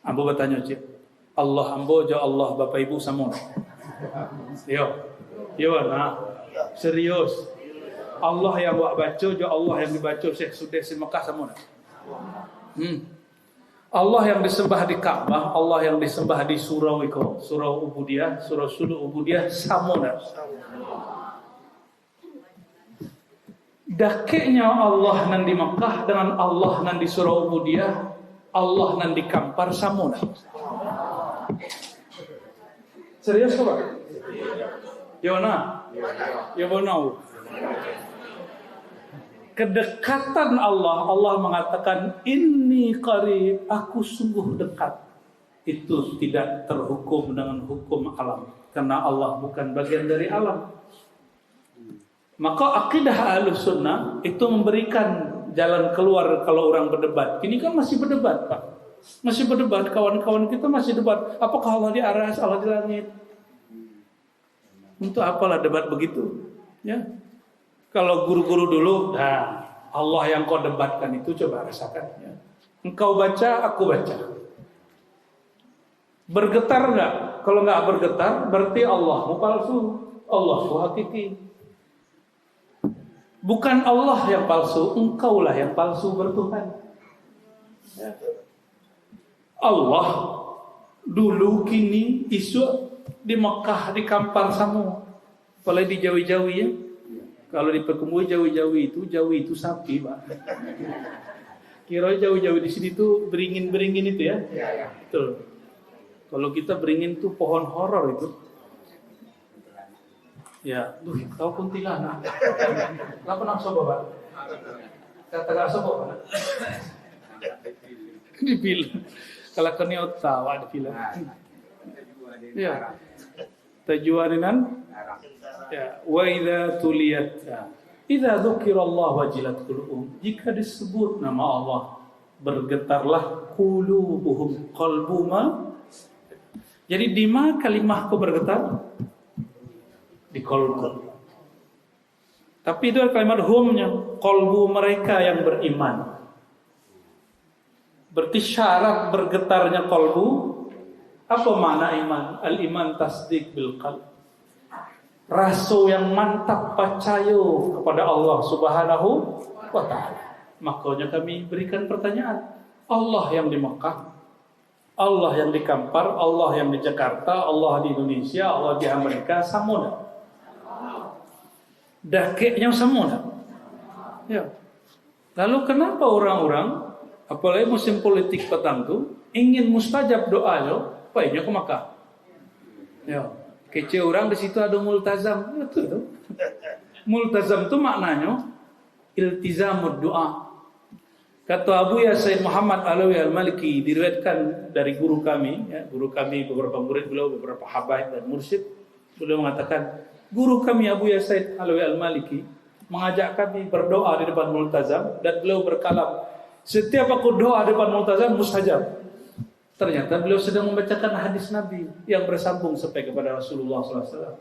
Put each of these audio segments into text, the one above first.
Ambo bertanya cik, Allah ambo jo Allah Bapak Ibu samun. Yo nah. Serius. Allah yang buat baca jo Allah yang dibaca Syekh Sudes di Mekah samun. Allah yang disembah di Ka'bah, Allah yang disembah di surau iko, surau Ubudiyah, surau Sulu Ubudiyah samun. Dakeknya Allah nan di Mekah dengan Allah nan di surau Ubudiyah, Allah nan di Kampar samun. Serius kok, Pak? Yona? Ya bonau. Kedekatan Allah mengatakan inni qarib, aku sungguh dekat. Itu tidak terhukum dengan hukum alam, karena Allah bukan bagian dari alam. Maka akidah Ahlus Sunnah itu memberikan jalan keluar kalau orang berdebat. Ini kan masih berdebat, Pak. Masih berdebat, kawan-kawan kita masih debat. Apakah Allah di aras, Allah di langit? Untuk apalah debat begitu? Ya. Kalau guru-guru dulu, nah Allah yang kau debatkan itu coba rasakan. Ya. Engkau baca, aku baca. Bergetar enggak? Kalau enggak bergetar, berarti Allahmu palsu. Allahmu hakiki. Bukan Allah yang palsu, engkaulah yang palsu bertuhan. Ya. Allah dulu, kini, isu di Mekah, di Kampar Samu, apalagi di Jawi-Jawi ya. Kalau di Pekemui Jawi itu sapi, Pak. Kira Jawi-Jawi di sini tuh beringin itu ya. Betul. Kalau kita beringin tuh pohon horor itu. Ya, kau kuntilanak. Kenapa nak sobo, Pak? Kata gak sobo, Pak. Di film. Kalau kau ni tawa di film. Ya. Tajuaninan. Ya, wa idza tuliyat. Idza dzukirallah wajilat qulubuhum. Jika disebut nama Allah, bergetarlah qulubuhum, qalbuma. Jadi di mana kalimahku bergetar? Di qalbu. Tapi itu kalimat humnya, qalbu mereka yang beriman. Berarti syarat bergetarnya qalbu, apa makna iman? Al-iman tasdiq bil qalb. Rasa yang mantap percaya kepada Allah Subhanahu wa ta'ala. Makanya kami berikan pertanyaan. Allah yang di Mekah, Allah yang di Kampar, Allah yang di Jakarta, Allah di Indonesia, Allah di Amerika, sama. Dakeknya sama. Ya. Lalu kenapa orang-orang, apalagi musim politik petang tu, ingin mustajab doanya, baiknya ke Mekah? Ya. Kece orang di situ ada multazam, itu tuh. Multazam itu maknanya iltizamud doa. Kata Abu Ya Said Muhammad Alawi Al-Maliki, diriwayatkan dari guru kami, ya, guru kami beberapa murid beliau, beberapa habaib dan mursyid, beliau mengatakan, guru kami Abu Ya Said Alawi Al-Maliki mengajak kami berdoa di depan multazam, dan beliau berkalam, setiap aku doa di depan multazam mustajab. Ternyata beliau sedang membacakan hadis Nabi yang bersambung sampai kepada Rasulullah SAW.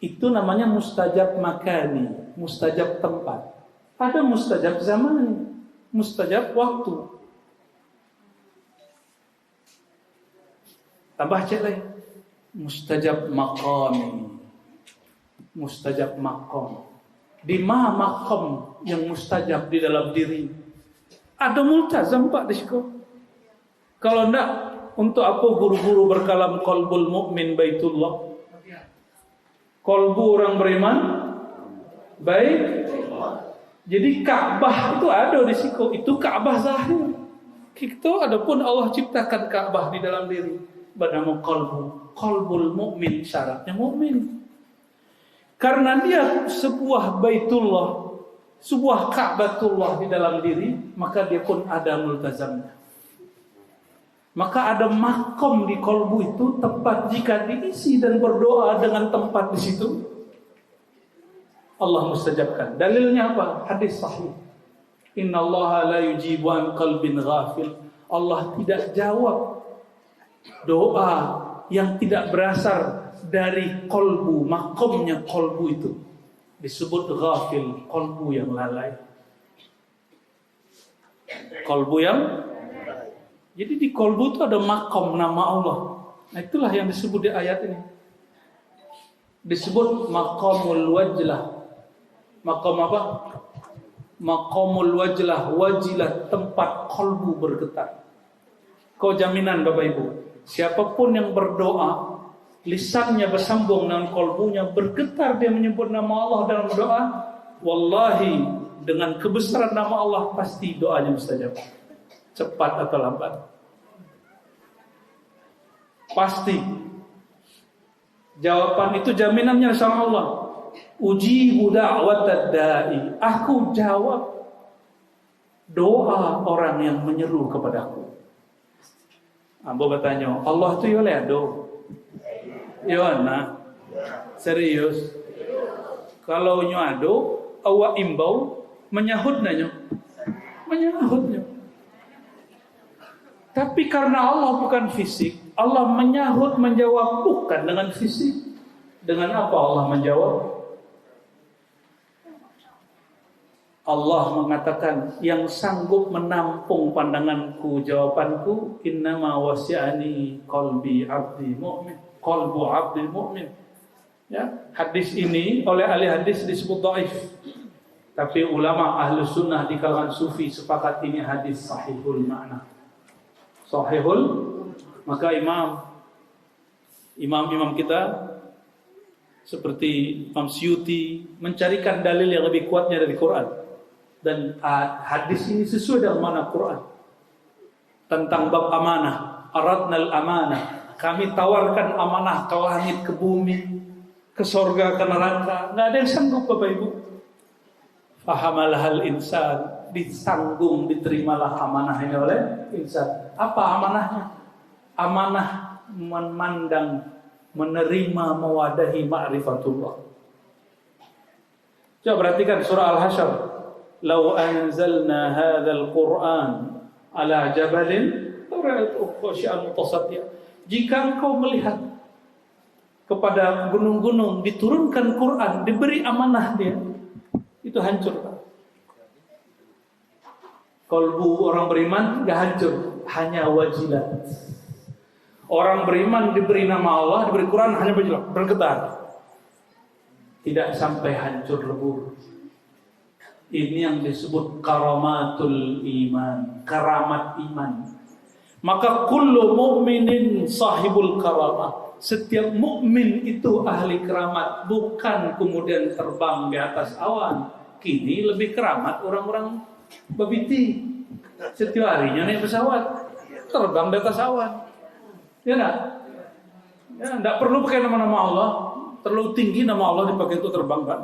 Itu namanya mustajab makani, mustajab tempat. Ada mustajab zaman, mustajab waktu. Tambah cek lagi, mustajab maqami, mustajab maqam. Di mana maqam yang mustajab di dalam diri? Ada multazam Pak di situ. Kalau enggak, untuk apa guru-guru berkalam qalbul mu'min baitullah? Qalbu orang beriman baik. Jadi Ka'bah itu ada di situ. Itu Ka'bah zahir. Itu adapun Allah ciptakan Ka'bah di dalam diri. Bernama qalbu. Qalbul mu'min, syaratnya mu'min. Karena dia sebuah baitullah, sebuah Ka'batullah di dalam diri, maka dia pun ada multazamnya. Maka ada makom di kolbu itu, tempat jika diisi dan berdoa dengan tempat di situ, Allah mustajabkan. Dalilnya apa? Hadis sahih. Innallaha la yujibu an qalbin ghafil. Allah tidak jawab doa yang tidak berasal dari kolbu, makomnya kolbu itu. Disebut ghafil, kolbu yang lalai. Kolbu yang Jadi di kolbu itu ada makom nama Allah. Nah itulah yang disebut di ayat ini. Disebut makomul wajlah. Makom apa? Makomul wajlah, wajilah, tempat kolbu bergetar. Kau jaminan Bapak Ibu, siapapun yang berdoa, lisannya bersambung dengan kolbunya, bergetar dia menyebut nama Allah dalam doa, wallahi dengan kebesaran nama Allah pasti doanya mustajab. Cepat atau lambat. Pasti. Jawaban itu jaminannya sama Allah. Ujibu da'watad da'i. Aku jawab doa orang yang menyeru kepadaku. Ambo bertanya, Allah itu yoleado. Yona. Serius. Kalau nyado, awak imbau menyahutnya. Menyahutnya. Tapi karena Allah bukan fisik, Allah menyahut, menjawab bukan dengan fisik. Dengan apa Allah menjawab? Allah mengatakan, yang sanggup menampung pandanganku, jawabanku, innama wasi'ani qalbi abdi mu'min, qalbu abdi mu'min. Ya, hadis ini oleh ahli hadis disebut dhaif. Tapi ulama ahli sunnah di kalangan sufi sepakat ini hadis sahihul makna. Sahihul, maka imam kita seperti Imam Syuuti mencarikan dalil yang lebih kuatnya dari Quran, dan hadis ini sesuai dengan makna Quran tentang bab amanah. Aradnal amanah, kami tawarkan amanah ke langit, ke bumi, ke surga, ke neraka. Nggak ada yang sanggup Bapak Ibu. Fahamalahal insan, disanggung, diterimalah amanah ini oleh insan. Apa amanahnya? Amanah memandang, menerima, mewadahi ma'rifatullah. Coba perhatikan surah Al-Hasyr. Lau anzalna hadzal Qur'an ala jabalin ra'aytuhu khashi'an mutasaddian. Jika engkau melihat kepada gunung-gunung diturunkan Quran, diberi amanah dia, itu hancur. Kalbu orang beriman tidak hancur, hanya wajilat. Orang beriman diberi nama Allah, diberi Quran, hanya bergetar, tidak sampai hancur lebur. Ini yang disebut karamatul iman, karamat iman. Maka kullu mu'minin sahibul karamah. Setiap mukmin itu ahli keramat, bukan kemudian terbang di atas awan. Kini lebih keramat orang-orang babiti. Setiap harinya naik pesawat, terbang di atas awan. Ya enggak? Ya, enggak perlu pakai nama-nama Allah. Terlalu tinggi nama Allah dipakai untuk terbang kan?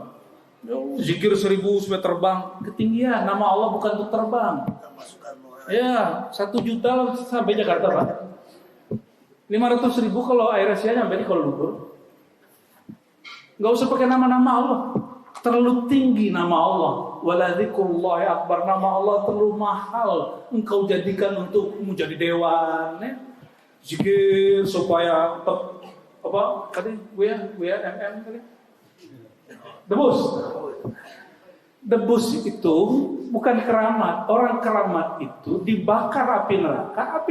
Zikir 1000 supaya terbang. Ketinggian nama Allah bukan untuk terbang. Ya, 1 juta sampai Jakarta Pak. 500.000 kalau Air Asia sampai di Kuala Lumpur. Enggak usah pakai nama-nama Allah. Terlalu tinggi nama Allah. Waladzikurullahi akbar, nama Allah terlalu mahal. Engkau jadikan untuk menjadi dewan. Ya? Zikir supaya apa tadi? WM tadi. Debus itu bukan keramat. Orang keramat itu dibakar api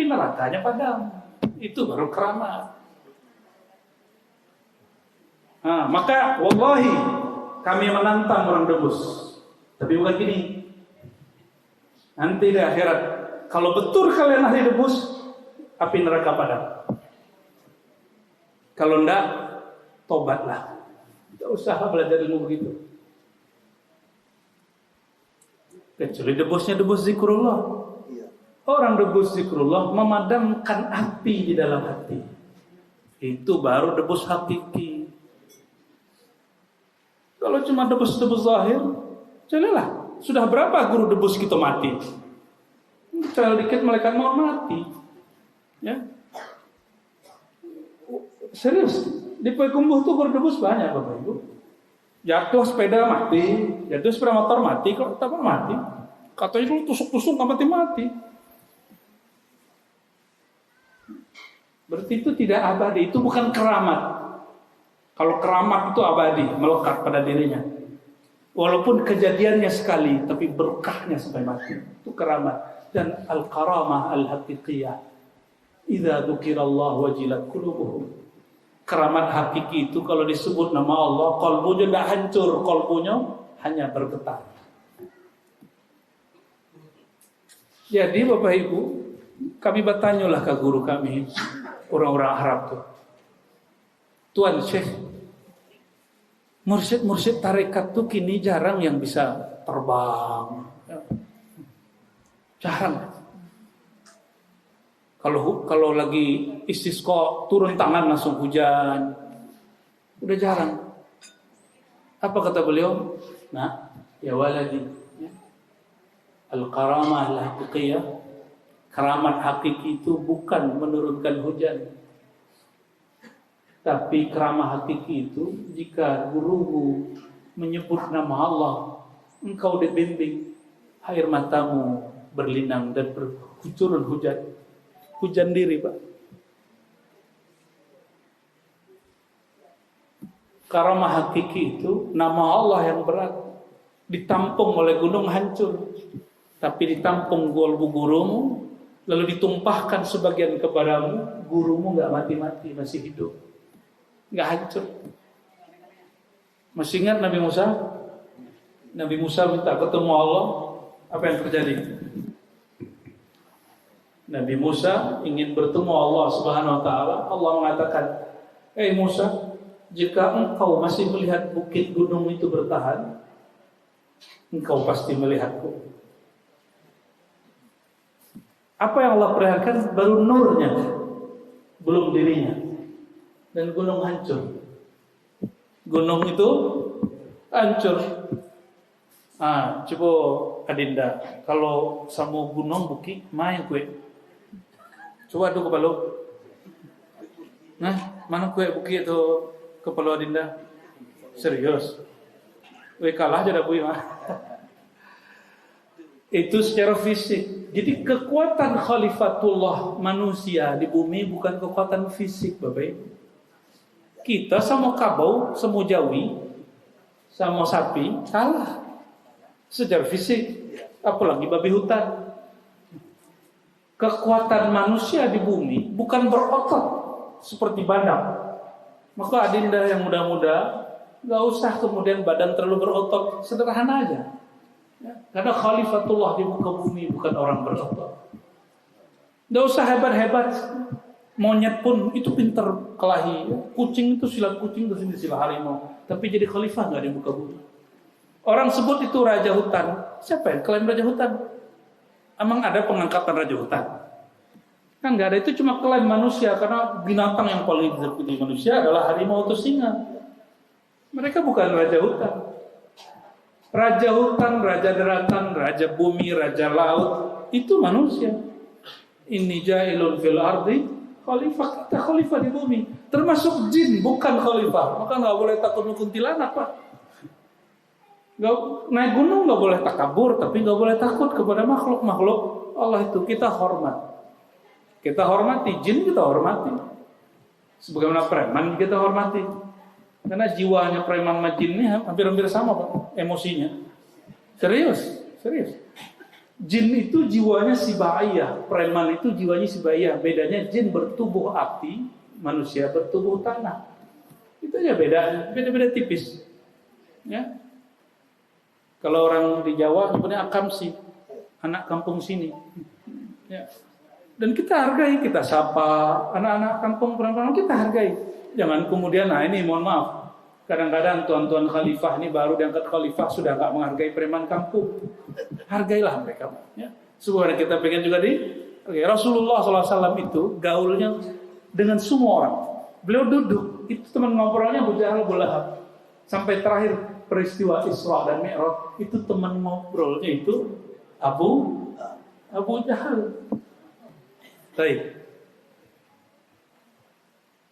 nerakanya padam. Itu baru keramat. Nah, maka wallahi kami menantang orang debus. Tapi bukan gini. Nanti di akhirat, kalau betul kalian ahli debus, api neraka padam. Kalau enggak, tobatlah. Tidak usah belajar ilmu begitu. Kecuali debusnya debus zikrullah. Orang debus zikrullah memadamkan api di dalam hati. Itu baru debus hakiki. Kalau cuma debus-debus zahir, celalah. Sudah berapa guru debus kita mati? Celah dikit malaikat mau mati. Ya. Serius, di Payakumbuh tuh guru debus banyak Bapak Ibu. Jatuh sepeda mati, jatuh sepeda motor mati, kok tak mati. Katanya kalau tusuk-tusuk nggak mati. Berarti itu tidak abadi, itu bukan keramat. Kalau keramat itu abadi, melekat pada dirinya. Walaupun kejadiannya sekali, tapi berkahnya sampai mati. Itu keramat. Dan al-karamah al-haqiqiyah, Idza dzukirallahu wajilat qulubuhum. Keramat hakiki itu kalau disebut nama Allah, kalbunya tidak hancur, kalbunya hanya bergetar. Jadi Bapak Ibu, kami bertanyalah ke guru kami, orang-orang Arab tuh. Tuan Syekh, mursyid tarekat tuh kini jarang yang bisa terbang. Jarang. Kalau lagi istisqa turun tangan langsung hujan. Udah jarang. Apa kata beliau? Nah, ya waladi. Al-karamah al-haqiqiyah. Keramat hakiki itu bukan menurunkan hujan. Tapi keramat hakiki itu jika gurumu menyebut nama Allah, engkau dibimbing, air matamu berlinang dan berturun hujan. Hujan diri, Pak. Karamah hakiki itu nama Allah yang berat, ditampung oleh gunung hancur, tapi ditampung gurumu, lalu ditumpahkan sebagian kepadamu, gurumu nggak mati-mati, masih hidup, nggak hancur. Masih ingat Nabi Musa? Nabi Musa minta ketemu Allah, apa yang terjadi? Nabi Musa ingin bertemu Allah Subhanahu wa taala. Allah mengatakan, Musa, jika engkau masih melihat bukit gunung itu bertahan, engkau pasti melihatku. Apa yang Allah perlihatkan baru nurnya, belum dirinya. Dan gunung hancur. Gunung itu hancur. Coba Adinda, kalau sama gunung bukit main kue. Coba tuh kepala. Nah, mana kue bukit itu kepala Adinda? Serius? Kue kalah aja dah bui mah. Itu secara fisik. Jadi kekuatan khalifatullah manusia di bumi bukan kekuatan fisik, Bapak Ibu. Kita sama kabau, sama jawi, sama sapi kalah secara fisik, apalagi babi hutan. Kekuatan manusia di bumi bukan berotot seperti badak. Maka Adinda yang muda-muda, gak usah kemudian badan terlalu berotot, sederhana aja. Ya, karena khalifatullah di muka bumi bukan orang berotot. Gak usah hebat-hebat. Monyet pun itu pintar kelahi. Kucing itu silat kucing, terus ini silat harimau. Tapi jadi khalifah gak di muka bumi. Orang sebut itu raja hutan. Siapa yang klaim raja hutan? Emang ada pengangkatan raja hutan? Kan nggak ada, itu cuma klaim manusia. Karena binatang yang paling diterputi manusia adalah harimau atau singa. Mereka bukan raja hutan. Raja hutan, raja daratan, raja bumi, raja laut, itu manusia. Inni ja'ilun fil ardi khalifah. Kita khalifah di bumi. Termasuk jin, bukan khalifah. Maka nggak boleh takut kuntilanak, Pak. Naik gunung nggak boleh takabur, tapi nggak boleh takut kepada makhluk Allah itu. Kita hormati jin, kita hormati. Sebagaimana preman kita hormati. Karena jiwanya preman sama jin ini hampir-hampir sama, Pak, emosinya. Serius. Jin itu jiwanya sibaiyah, preman itu jiwanya sibaiyah. Bedanya jin bertubuh api, manusia bertubuh tanah. Itu aja bedanya, beda-beda tipis. Ya. Kalau orang di Jawa sebenarnya akamsi, anak kampung sini. Ya. Dan kita hargai, kita sapa anak-anak kampung perempuan, kita hargai. Jangan kemudian, ini mohon maaf, kadang-kadang tuan-tuan khalifah ini baru diangkat khalifah sudah nggak menghargai preman kampung. Hargailah mereka. Ya. Sebenarnya kita pengen juga Rasulullah SAW itu gaulnya dengan semua orang. Beliau duduk, itu teman ngobrolnya Abu Jahal, Abu Lahab. Sampai terakhir peristiwa Isra dan Mi'raj, itu teman ngobrolnya itu Abu Jahal. Baik.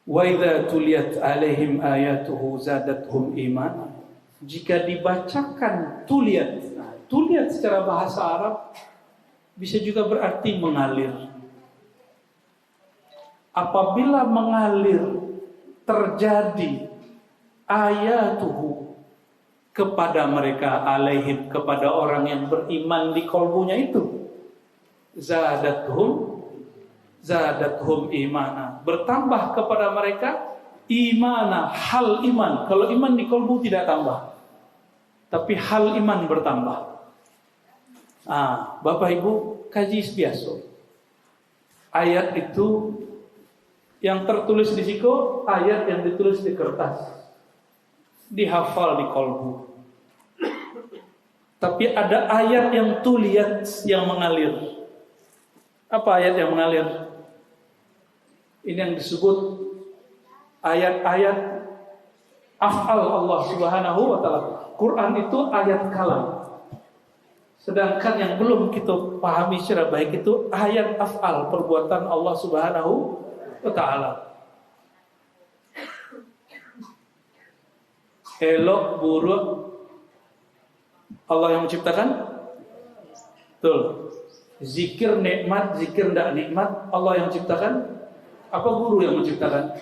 Wa idza tuliyat alaihim ayatuhu zadatuhum iman. Jika dibacakan tuliyat secara bahasa Arab bisa juga berarti mengalir. Apabila mengalir terjadi ayatuhu kepada mereka, alaihim, kepada orang yang beriman di kolbunya itu, zadatuhum Zadathum imana, bertambah kepada mereka imana, hal iman. Kalau iman di kolbu tidak tambah, tapi hal iman bertambah. Bapak Ibu kaji biasa. Ayat itu yang tertulis di siku, ayat yang ditulis di kertas, dihafal di kolbu. Tapi ada ayat yang tuliyat, yang mengalir. Apa ayat yang mengalir? Ini yang disebut ayat-ayat af'al Allah Subhanahu wa ta'ala. Quran itu ayat kalam. Sedangkan yang belum kita pahami secara baik itu ayat af'al, perbuatan Allah Subhanahu wa ta'ala. Elok, buruk, Allah yang menciptakan. Betul. Zikir nikmat, zikir tidak nikmat, Allah yang menciptakan. Apa guru yang menciptakan?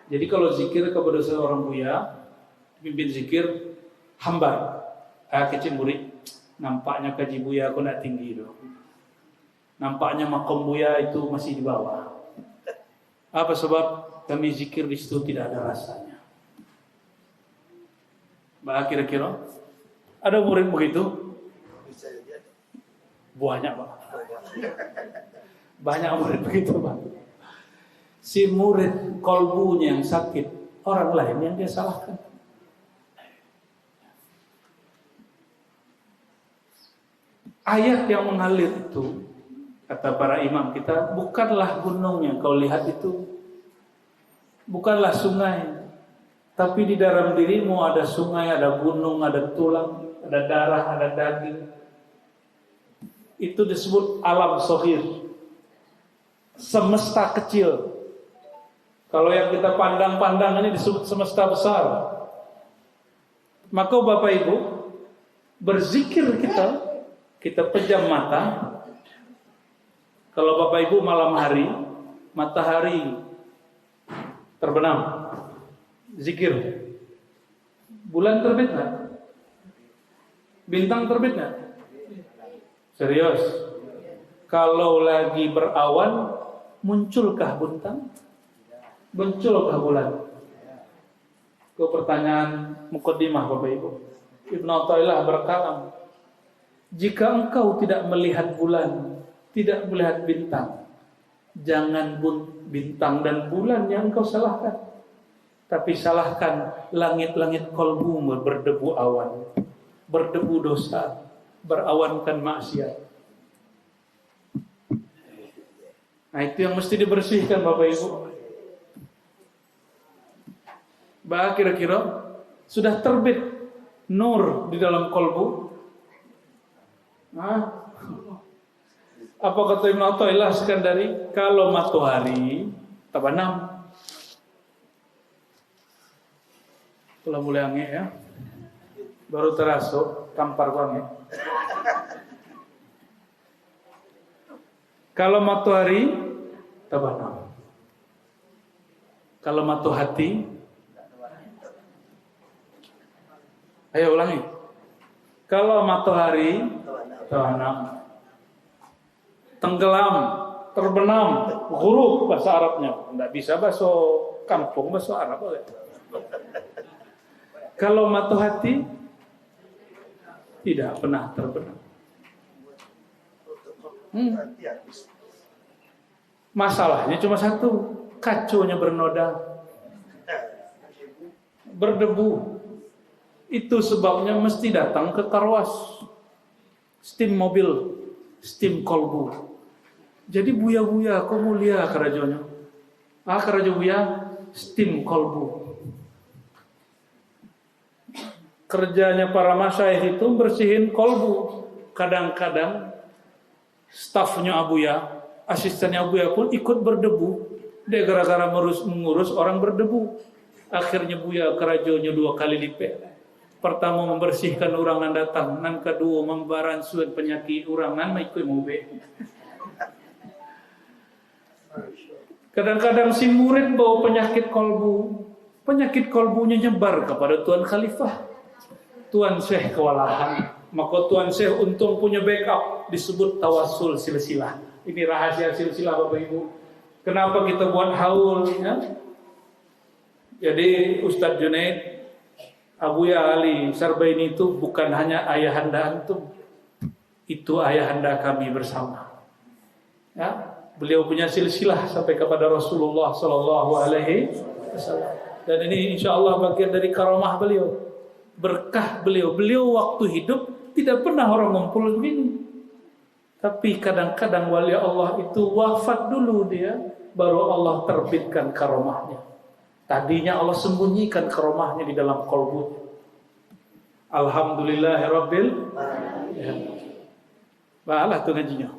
Jadi kalau zikir kepada seorang buya, pimpin zikir, hambar. Kecil murid, nampaknya kaji buya aku nak tinggi tu. Nampaknya makom buya itu masih di bawah. Apa sebab? Kami zikir di situ tidak ada rasanya. Bah, kira-kira ada murid begitu? Banyak, Pak. Banyak murid begitu, Pak. Si murid kolbunya yang sakit, orang lain yang dia salahkan. Ayat yang mengalir itu, kata para imam kita, bukanlah gunung yang kau lihat itu, bukanlah sungai, tapi di dalam dirimu ada sungai, ada gunung, ada tulang, ada darah, ada daging. Itu disebut alam sohir, semesta kecil. Kalau yang kita pandang-pandang ini disebut semesta besar. Maka Bapak Ibu, berzikir kita pejam mata. Kalau Bapak Ibu malam hari, matahari terbenam, zikir. Bulan terbit nggak? Bintang terbit nggak? Serius? Kalau lagi berawan, munculkah bintang? Munculkah bulan? Ke pertanyaan mukaddimah Bapak Ibu. Ibnu Athaillah berkalam, jika engkau tidak melihat bulan, tidak melihat bintang, jangan bintang dan bulan yang engkau salahkan, tapi salahkan langit-langit kolbumu berdebu awan, berdebu dosa, berawankan maksiat. Nah, itu yang mesti dibersihkan Bapak Ibu. Bah, kira-kira sudah terbit nur di dalam kolbu. Apa kata Ibnu Athaillah Sekandari? Kalau matahari tabanam, kalau mulai angin ya, baru terasuk tampar banget. Kalau matahari tabanam, kalau matahati, ayo ulangi. Kalau matahari tabanam, tenggelam, terbenam, ghurub bahasa Arabnya. Enggak bisa bahasa kampung, bahasa Arab boleh. Kalau matahati tidak pernah terbenam. Masalahnya cuma satu, kacunya bernoda, berdebu. Itu sebabnya mesti datang ke karwas, steam mobil, steam kolbu. Jadi buya-buya, kok mulia kerajonya? Kerajo buya, steam kolbu. Kerjanya para masyayikh itu bersihin kolbu. Kadang-kadang stafnya abuya, asistennya abuya pun ikut berdebu. Dia gara-gara mengurus orang berdebu. Akhirnya buya kerajonya 2 kali lipat. Pertama membersihkan orang yang datang, nan kedua membaransuan penyakit orang nan ikut mobe. Kadang-kadang si murid bawa penyakit kolbu. Penyakit kolbunya nyebar kepada Tuan Khalifah. Tuan Syekh kewalahan. Maka Tuan Syekh untung punya backup, disebut tawasul silsilah. Ini rahasia silsilah Bapak Ibu. Kenapa kita buat haul? Ya? Jadi Ustadz Junaid, Abuya Ali Sarbaini itu bukan hanya ayahanda antum, itu ayahanda kami bersama. Ya, beliau punya silsilah sampai kepada Rasulullah Sallallahu Alaihi Wasallam. Dan ini insya Allah bagian dari karamah beliau, berkah beliau. Beliau waktu hidup tidak pernah orang ngumpul begini. Tapi kadang-kadang wali Allah itu wafat dulu dia, baru Allah terbitkan karamahnya. Tadinya Allah sembunyikan karamahnya di dalam qalbunya. Alhamdulillahirabbil alamin. Balah tu ngajinya.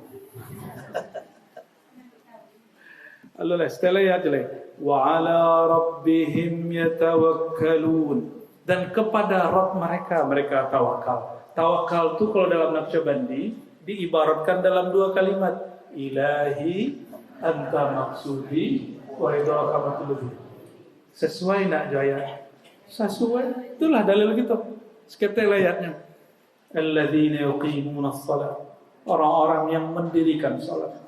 Allah setelah ya jelek. Wa ala rabbihim yatawakkalun. Dan kepada Rabb mereka tawakal. Tawakal itu kalau dalam Naqsyabandi diibaratkan dalam dua kalimat. Ilahi anta maksudi wa idraka matlubi. Sesuai nak jaya. Sesuai. Itulah dalil gitu. Sekitar ayatnya. Alladzina yuqimuna shalah. Orang-orang yang mendirikan salat.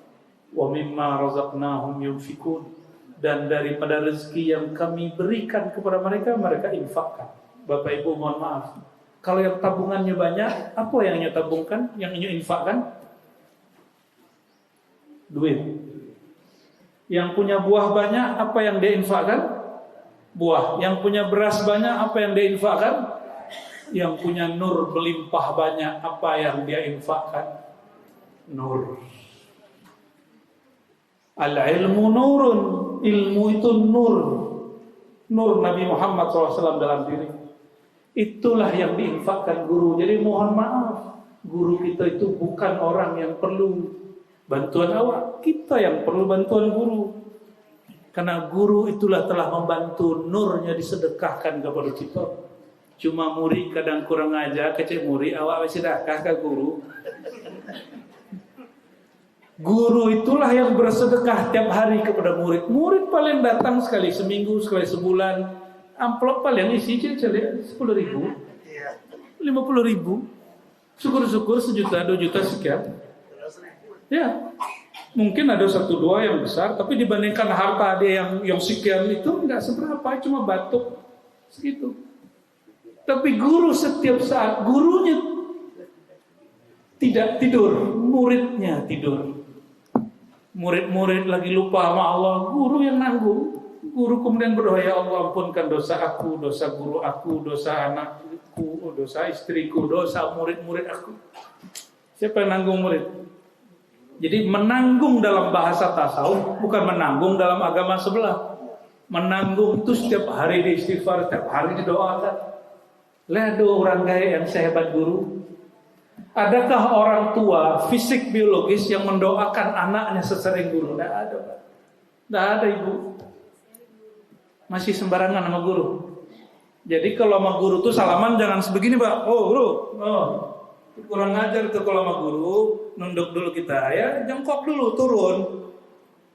Wa mimma razaqnahum yunfikun, dan daripada rezeki yang kami berikan kepada mereka, mereka infakkan. Bapak Ibu mohon maaf, kalau yang tabungannya banyak, apa yang inyo tabungkan, yang inyo infakkan? Duit. Yang punya buah banyak, apa yang dia infakkan? Buah. Yang punya beras banyak, apa yang dia infakkan? Yang punya nur berlimpah banyak, apa yang dia infakkan? Nur. Al-ilmu nurun, ilmu itu nur. Nur Nabi Muhammad SAW dalam diri. Itulah yang diinfakkan guru. Jadi mohon maaf, guru kita itu bukan orang yang perlu bantuan awak, kita yang perlu bantuan guru. Karena guru itulah telah membantu nurnya disedekahkan kepada kita. Cuma murid kadang kurang ajar, kecil murid awak sedekah ke guru. Guru itulah yang bersedekah tiap hari kepada murid. Murid paling datang sekali seminggu, sekali sebulan. Amplop paling isi 10.000, 50.000. Syukur-syukur 1 juta, 2 juta sekian. Ya, mungkin ada 1-2 yang besar, tapi dibandingkan harta dia yang sekian itu enggak seberapa, cuma batuk segitu. Tapi guru setiap saat, gurunya tidak tidur, muridnya tidur. Murid-murid lagi lupa sama Allah, guru yang nanggung. Guru kemudian berdoa, ya Allah ampunkan dosa aku, dosa guru aku, dosa anakku, dosa istriku, dosa murid-murid aku. Siapa yang nanggung murid? Jadi menanggung dalam bahasa tasawuf bukan menanggung dalam agama sebelah. Menanggung itu setiap hari di istighfar, setiap hari didoakan. Lihat orang gaya yang sehebat guru. Adakah orang tua fisik biologis yang mendoakan anaknya sesering guru? Tidak ada, Pak. Tidak ada, Ibu. Masih sembarangan sama guru. Jadi kalau sama guru tuh salaman jangan sebegini, Pak. Oh, guru. Oh. Kurang ngajar tuh kalau sama guru, nunduk dulu kita ya, jongkok dulu, turun.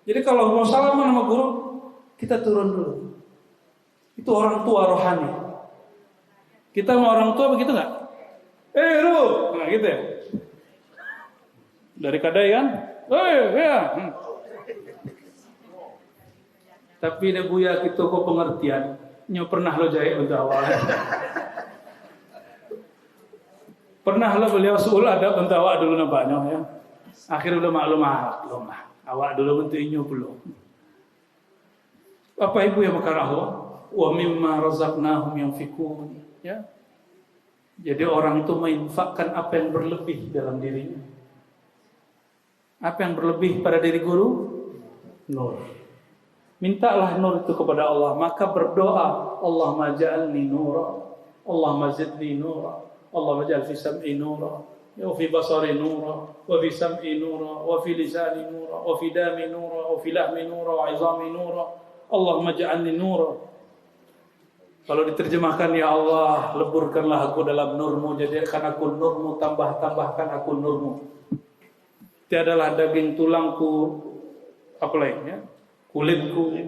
Jadi kalau mau salaman sama guru, kita turun dulu. Itu orang tua rohani. Kita sama orang tua begitu nggak? Lu, nah gitu ya. Dari kadai kan? Ya. Tapi ne buya kita kok pengertian. Nyo pernah lo jahit untuk awal. Pernah lo beliau suul ada untuk awak dulu nampaknya ya. Akhirnya udah maklum lah. Awak dulu bentuk inyo belum. Bapak Ibu yang bakar Allah, wa mimma razaqnahum yunfikun, ya. Jadi orang itu menginfakkan apa yang berlebih dalam dirinya. Apa yang berlebih pada diri guru? Nur. Mintalah nur itu kepada Allah, maka berdoa, Allahumma ja'alni nura, Allahumma zidni nura, Allahumma ja'al fi sam'i nura, wa fi basari nura, wa fi sam'i nura, wa fi lisani nura, wa fi dami nura, wa fi lahmi nura, wa 'izami nura, Allahumma ja'alni nura. Kalau diterjemahkan, ya Allah, leburkanlah aku dalam nurmu, jadikan aku nurmu, tambahkan aku nurmu. Tiadalah daging tulangku, apa lainnya, kulitku,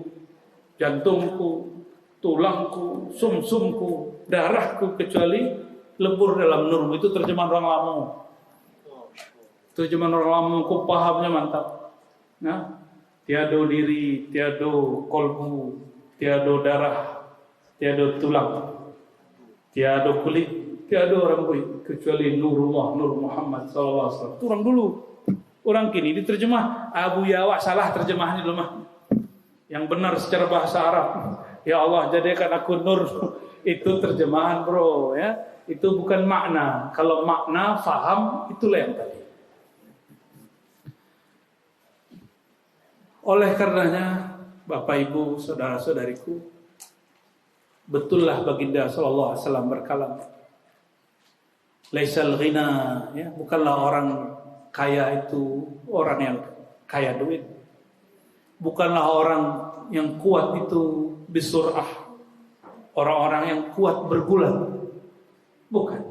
jantungku, tulangku, sumsumku, darahku, kecuali lebur dalam nurmu. Itu terjemahan orang lama. Terjemahan orang lama, aku pahamnya mantap. Nah, tiado diri, tiado kolbu, tiado darah, tiado tulang, tiado kulit, tiado rambut kecuali Nurullah, Nur Muhammad sallallahu alaihi wasallam. Turang dulu. Orang kini diterjemah Abu Yawa salah terjemahannya dulu mah. Yang benar secara bahasa Arab. Ya Allah, jadikan aku nur. Itu terjemahan, bro, ya. Itu bukan makna. Kalau makna faham itulah yang tadi. Oleh karenanya, Bapak Ibu, saudara-saudariku, betullah baginda sallallahu alaihi wasallam berkalam. Laisal ghina, ya, bukanlah orang kaya itu orang yang kaya duit. Bukanlah orang yang kuat itu bisur'ah. Orang-orang yang kuat bergulat. Bukan.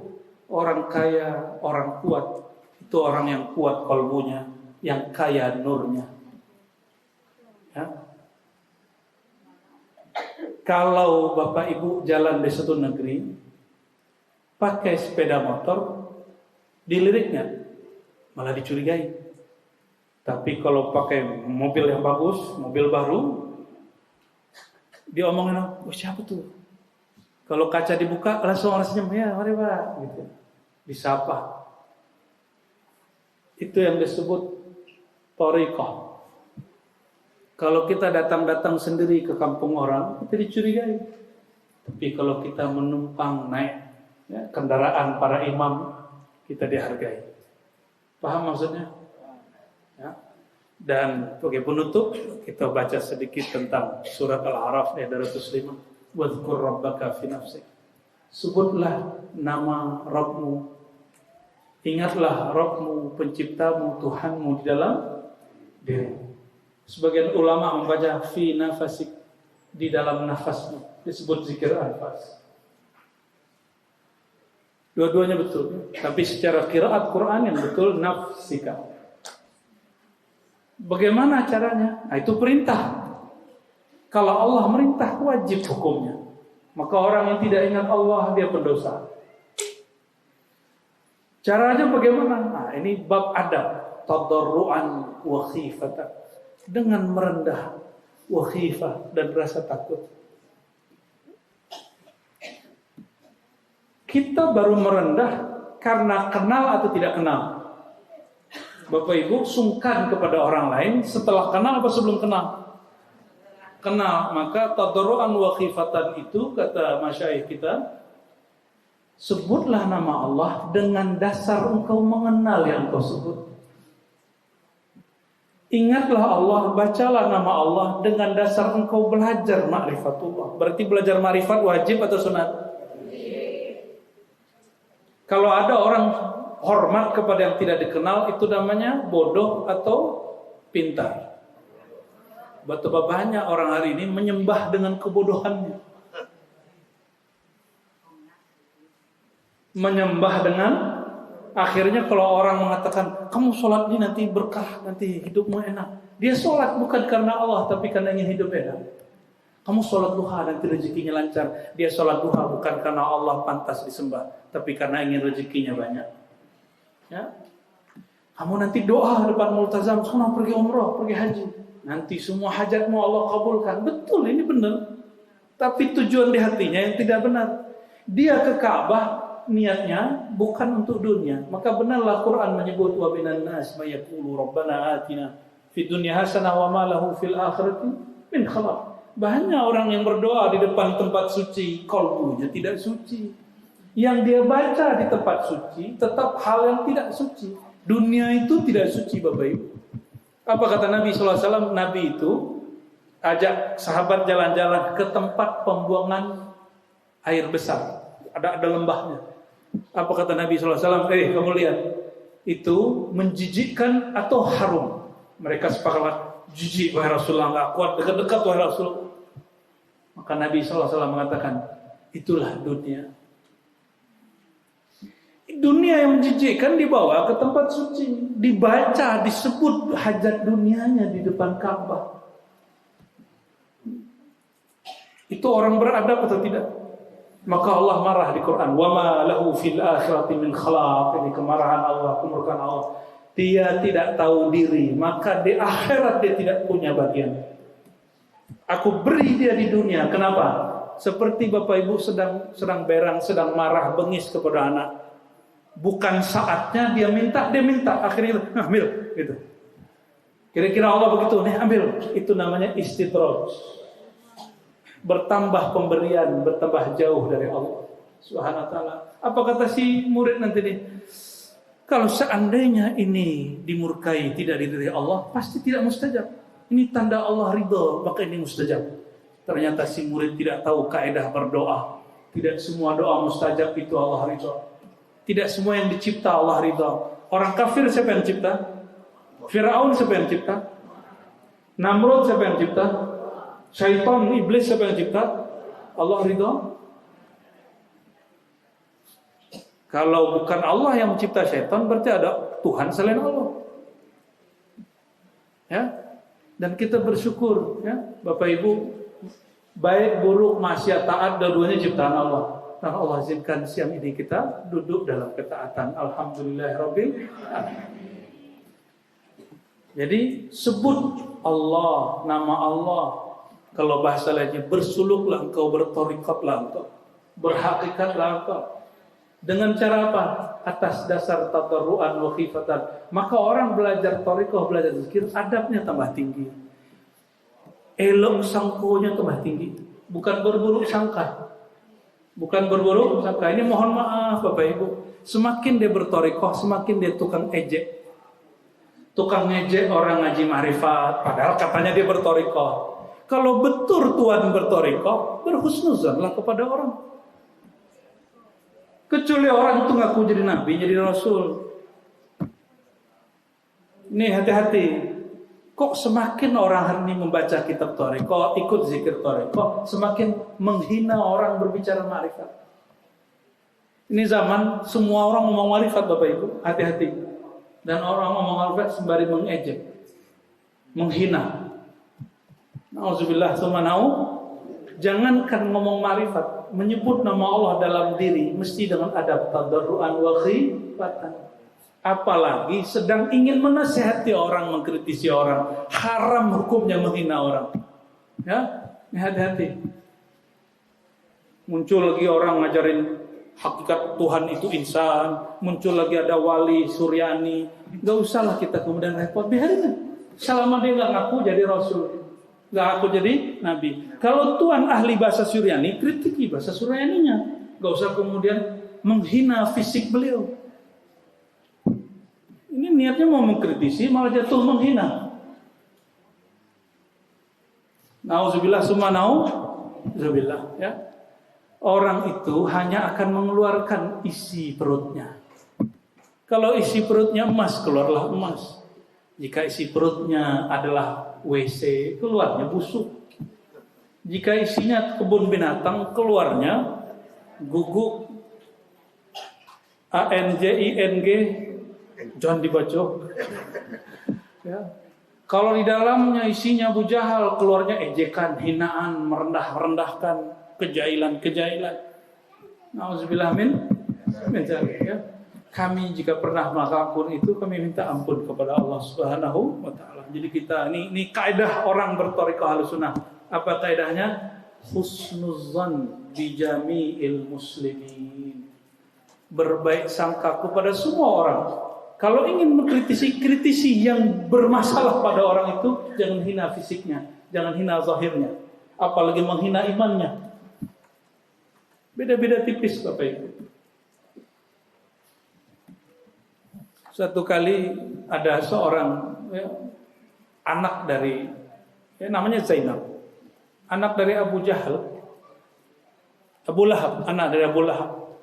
Orang kaya, orang kuat itu orang yang kuat kalbunya, yang kaya nurnya. Ya. Kalau Bapak Ibu jalan di suatu negeri pakai sepeda motor, diliriknya malah dicurigai. Tapi kalau pakai mobil yang bagus, mobil baru, diomongin, oh siapa tuh? Kalau kaca dibuka langsung orang senyum, ya mari Pak, gitu. Disapa. Itu yang disebut thariqah. Kalau kita datang-datang sendiri ke kampung orang, kita dicurigai. Tapi kalau kita menumpang naik, ya, kendaraan para imam, kita dihargai. Paham maksudnya? Ya. Dan sebagai penutup, kita baca sedikit tentang surat Al-A'raf ayat 205. Wadhkur rabbaka fi nafsik. Sebutlah nama Rabbmu. Ingatlah Rabbmu, penciptamu, Tuhanmu di dalam dirimu. Sebagian ulama membaca fi nafasik, di dalam nafasmu. Disebut zikir anfas. Dua-duanya betul. Tapi secara qiraat Quran yang betul nafsika. Bagaimana caranya? Nah, itu perintah. Kalau Allah merintah wajib hukumnya. Maka orang yang tidak ingat Allah dia pendosa. Caranya bagaimana? Nah, ini bab adab, tadarruan wa khifatan. Dengan merendah, wa khifah, dan rasa takut. Kita baru merendah karena kenal atau tidak kenal. Bapak Ibu sungkan kepada orang lain setelah kenal apa sebelum kenal? Kenal. Maka tadarruan wa khifatan itu kata masyayikh kita, sebutlah nama Allah dengan dasar engkau mengenal yang engkau sebut. Ingatlah Allah, bacalah nama Allah dengan dasar engkau belajar ma'rifatullah. Berarti belajar ma'rifat wajib atau sunat? Kalau ada orang hormat kepada yang tidak dikenal, itu namanya bodoh atau pintar. Betapa banyak orang hari ini menyembah dengan kebodohannya. Menyembah dengan, akhirnya kalau orang mengatakan, kamu sholat ini nanti berkah, nanti hidupmu enak. Dia sholat bukan karena Allah, tapi karena ingin hidup enak. Kamu sholat duha nanti rezekinya lancar. Dia sholat duha bukan karena Allah pantas disembah, tapi karena ingin rezekinya banyak. Ya? Kamu nanti doa depan multazam, sono pergi umrah, pergi haji. Nanti semua hajatmu Allah kabulkan. Betul, ini benar. Tapi tujuan di hatinya yang tidak benar. Dia ke Ka'bah niatnya bukan untuk dunia. Maka benarlah Quran menyebut wa minan nas may yaqulu rabbana atina fid dunya hasanah wa ma lahu fil akhirati min khalaq. Banyak orang yang berdoa di depan tempat suci, kalbunya tidak suci. Yang dia baca di tempat suci tetap hal yang tidak suci. Dunia itu tidak suci, Bapak Ibu. Apa kata Nabi SAW? Nabi itu ajak sahabat jalan-jalan ke tempat pembuangan air besar. Ada lembahnya. Apa kata Nabi SAW? Kamu lihat. Itu menjijikkan atau harum? Mereka sepakat, jijik wahai Rasulullah, enggak kuat dekat-dekat wahai Rasulullah. Maka Nabi SAW mengatakan, itulah dunia. Dunia yang menjijikkan dibawa ke tempat suci, dibaca, disebut hajat dunianya di depan Ka'bah. Itu orang beradab atau tidak? Maka Allah marah di Quran. Wa ma lahu fil akhirati min khalaq. Ini kemarahan Allah, kemurkaan Allah. dia tidak tahu diri, maka di akhirat dia tidak punya bagian. Aku beri dia di dunia. Kenapa? Seperti bapak ibu sedang berang, sedang marah, bengis kepada anak. Bukan saatnya dia minta, akhirnya ambil gitu. Kira-kira Allah begitu, nih ambil. Itu namanya istidraj. Bertambah pemberian, bertambah jauh dari Allah Subhanahu wa taala. Apa kata si murid nanti nih? Kalau seandainya ini dimurkai, tidak diridhai Allah, pasti tidak mustajab. Ini tanda Allah ridho, maka ini mustajab. Ternyata si murid tidak tahu kaidah berdoa. Tidak semua doa mustajab itu Allah ridho. Tidak semua yang dicipta Allah ridho. Orang kafir siapa yang cipta? Firaun siapa yang cipta? Namrud siapa yang cipta? Syaitan, iblis siapa yang cipta? Allah ridho. Kalau bukan Allah yang mencipta syaitan, berarti ada Tuhan selain Allah. Ya, dan kita bersyukur, ya, Bapak Ibu, baik buruk maksiat taat dua-duanya ciptaan Allah. Dan Allah izinkan siang ini kita duduk dalam ketaatan. Alhamdulillahirabbil alamin. Jadi sebut Allah, nama Allah. Kalau bahasa lainnya, bersuluklah engkau, bertorikatlah engkau, berhakikatlah engkau. Dengan cara apa? Atas dasar tadarruan wa khifatan. Maka orang belajar thariqah, belajar zikir, adabnya tambah tinggi. Elok sangkonya tambah tinggi. Bukan berburuk sangka. Bukan berburuk sangka. Ini mohon maaf Bapak Ibu. Semakin dia berthariqah, semakin dia tukang ejek. Tukang ngejek orang ngaji ma'rifat, padahal katanya dia berthariqah. Kalau betul Tuhan berthariqah, berhusnuzanlah kepada orang. Kecuali orang itu ngaku jadi nabi, jadi rasul. Ini hati-hati. Kok semakin orang hari ini membaca kitab thariqah, ikut zikir thariqah, semakin menghina orang berbicara ma'rifat. Ini zaman semua orang ngomong ma'rifat Bapak Ibu, hati-hati. Dan orang ngomong ma'rifat sembari mengejek, menghina. Nauzubillah tsumma jangankan ngomong ma'rifat, menyebut nama Allah dalam diri mesti dengan adab tadarruan wa khifatan. Apalagi sedang ingin menasihati orang, mengkritisi orang, haram hukumnya menghina orang. Ya, hati-hati. Muncul lagi orang ngajarin hakikat Tuhan itu insan, muncul lagi ada wali Suryani. Gak usahlah kita kemudian repot, biarin. Selama dia gak ngaku jadi rasul, gak aku jadi nabi. Kalau Tuhan ahli bahasa Suryani, kritiki bahasa Suryaninya. Gak usah kemudian menghina fisik beliau. Ini niatnya mau mengkritisi, malah jatuh menghina. Nauzubillah summa nauzubillah, ya. Orang itu hanya akan mengeluarkan isi perutnya. Kalau isi perutnya emas, keluarlah emas. Jika isi perutnya adalah WC, keluarnya busuk. Jika isinya kebun binatang, keluarnya guguk. ANJING, jangan dibaca. Ya. Kalau di dalamnya isinya Abu Jahal, keluarnya ejekan, hinaan, merendah-rendahkan, kejailan. Nauzubillah min dzalik, ya. Kami jika pernah melakukan itu, kami minta ampun kepada Allah Subhanahu wa taala. Jadi kita ini kaidah orang berthariqah Ahlussunnah. Apa kaidahnya? Husnuzan bi jami'il muslimin. Berbaik sangka kepada semua orang. Kalau ingin kritisi yang bermasalah pada orang itu, jangan hina fisiknya, jangan hina zahirnya, apalagi menghina imannya. Beda-beda tipis Bapak Ibu. Suatu kali ada seorang anak dari namanya Zainab, anak dari Abu Jahal, Abu Lahab, anak dari Abu Lahab,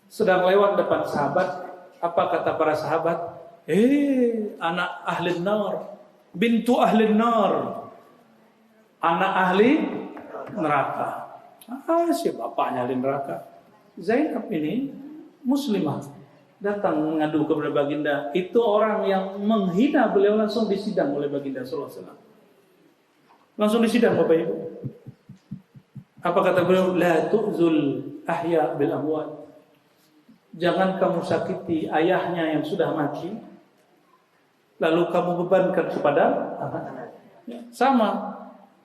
sedang lewat depan sahabat. Apa kata para sahabat? Anak ahli nar, bintu ahli nar, anak ahli neraka. Si bapaknya ahli neraka. Zainab ini muslimah, datang mengadu kepada baginda. Itu orang yang menghina beliau, langsung disidang oleh baginda sallallahu alaihi wasallam. Langsung disidang Bapak Ibu. Apa kata beliau? La tu'zul ahya bil amwat. Jangan kamu sakiti ayahnya yang sudah mati, lalu kamu bebankan kepada anak. Ya, sama.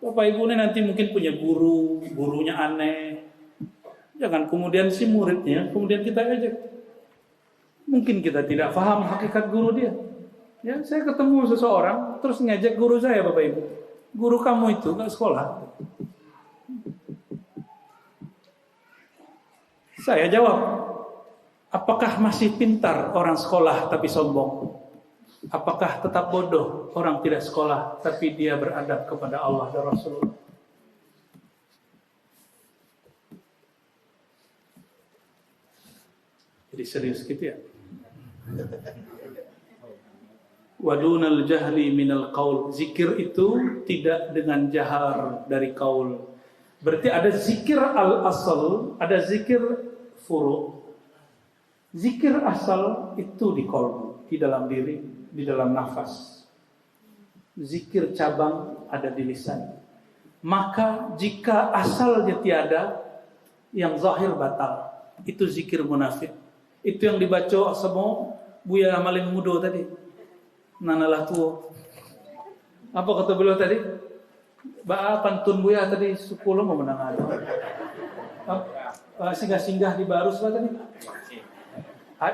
Bapak Ibu ini nanti mungkin punya gurunya aneh. Jangan kemudian si muridnya, kemudian kita ajak. Mungkin kita tidak paham hakikat guru dia. Ya, saya ketemu seseorang, terus ngajak guru saya, Bapak Ibu. Guru kamu itu nggak sekolah. Saya jawab, apakah masih pintar orang sekolah tapi sombong? Apakah tetap bodoh orang tidak sekolah tapi dia beradab kepada Allah dan Rasulullah? Jadi serius gitu ya. Wadunal jahli minal qaul. Zikir itu tidak dengan jahar dari qaul. Berarti ada zikir al-asal, ada zikir furu'. Zikir asal itu di qalbu, di dalam diri, di dalam nafas. Zikir cabang ada di lisan. Maka jika asalnya tiada, yang zahir batal. Itu zikir munafik. Itu yang dibaca semua Buya Malin Mudo tadi. Nanalah tuo. Apa kata beliau tadi? Pantun Buya tadi 10 mau menang ada. Singgah-singgah di Barus apa tadi?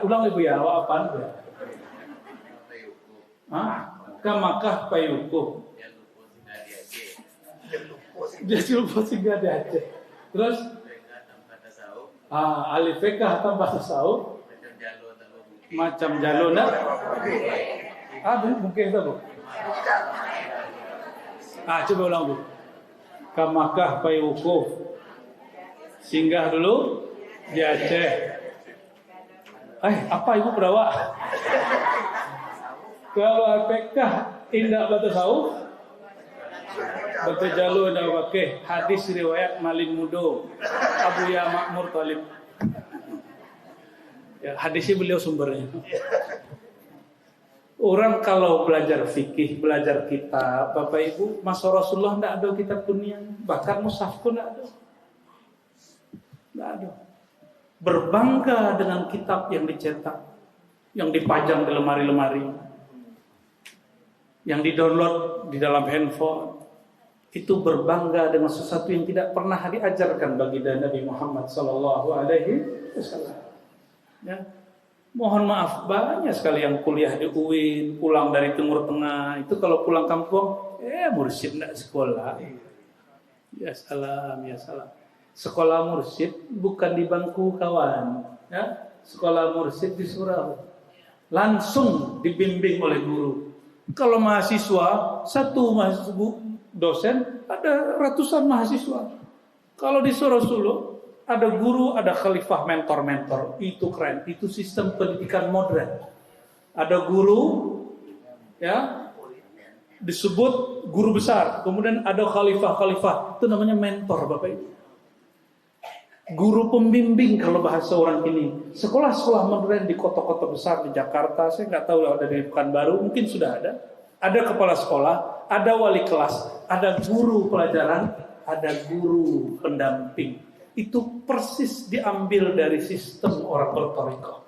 Ulang ibu ya, apaan Buya? Kamakah payuku. Dia lupa singgah di Aceh. Terus alifekah tanpa tasawuf. Macam jalona. Mungkin itu Bu. Coba ulang Bu. Kamakah payuku. Singgah dulu di Aceh. Apa ibu berawak? Kalau apakah indah batasawuf? Batu jalur dah pakai hadis riwayat Malin Mudo Abu Ya Makmur Talib. Ya, hadisnya beliau sumbernya. Orang kalau belajar fikih, belajar kitab, Bapak Ibu, masa Rasulullah tidak ada kitab kuningan, bahkan mushaf pun tidak ada. Tidak ada. Berbangga dengan kitab yang dicetak, yang dipajang di lemari-lemari, yang di-download di dalam handphone. Itu berbangga dengan sesuatu yang tidak pernah diajarkan bagi Nabi Muhammad SAW. Ya. Mohon maaf, banyak sekali yang kuliah di UIN, pulang dari Timur Tengah. Itu kalau pulang kampung, mursyid tidak sekolah. Ya salam, ya salam. Sekolah mursyid bukan di bangku kawan, ya. Sekolah mursyid di surau. Langsung dibimbing oleh guru. Kalau mahasiswa, satu dosen, ada ratusan mahasiswa. Kalau di Solo, ada guru, ada khalifah, mentor-mentor. Itu keren. Itu sistem pendidikan modern. Ada guru, ya, disebut guru besar. Kemudian ada khalifah. Itu namanya mentor, Bapak Ibu. Guru pembimbing kalau bahasa orang ini. Sekolah-sekolah modern di kota-kota besar di Jakarta, saya nggak tahu ada di Pekanbaru, mungkin sudah ada. Ada kepala sekolah, ada wali kelas, ada guru pelajaran, ada guru pendamping. Itu persis diambil dari sistem orang bertorikoh.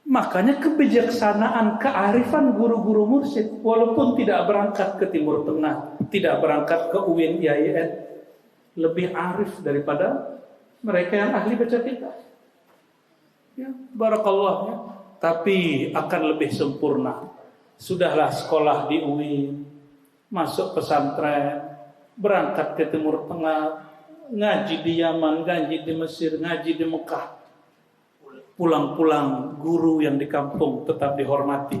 Makanya kebijaksanaan, kearifan guru-guru mursyid, walaupun tidak berangkat ke Timur Tengah, tidak berangkat ke UIN, IAIN, lebih arif daripada mereka yang ahli baca kitab. Ya, barakallah. Ya. Tapi akan lebih sempurna. Sudahlah sekolah di UIN, masuk pesantren, berangkat ke Timur Tengah, ngaji di Yaman, ngaji di Mesir, ngaji di Mekah. Pulang-pulang guru yang di kampung tetap dihormati.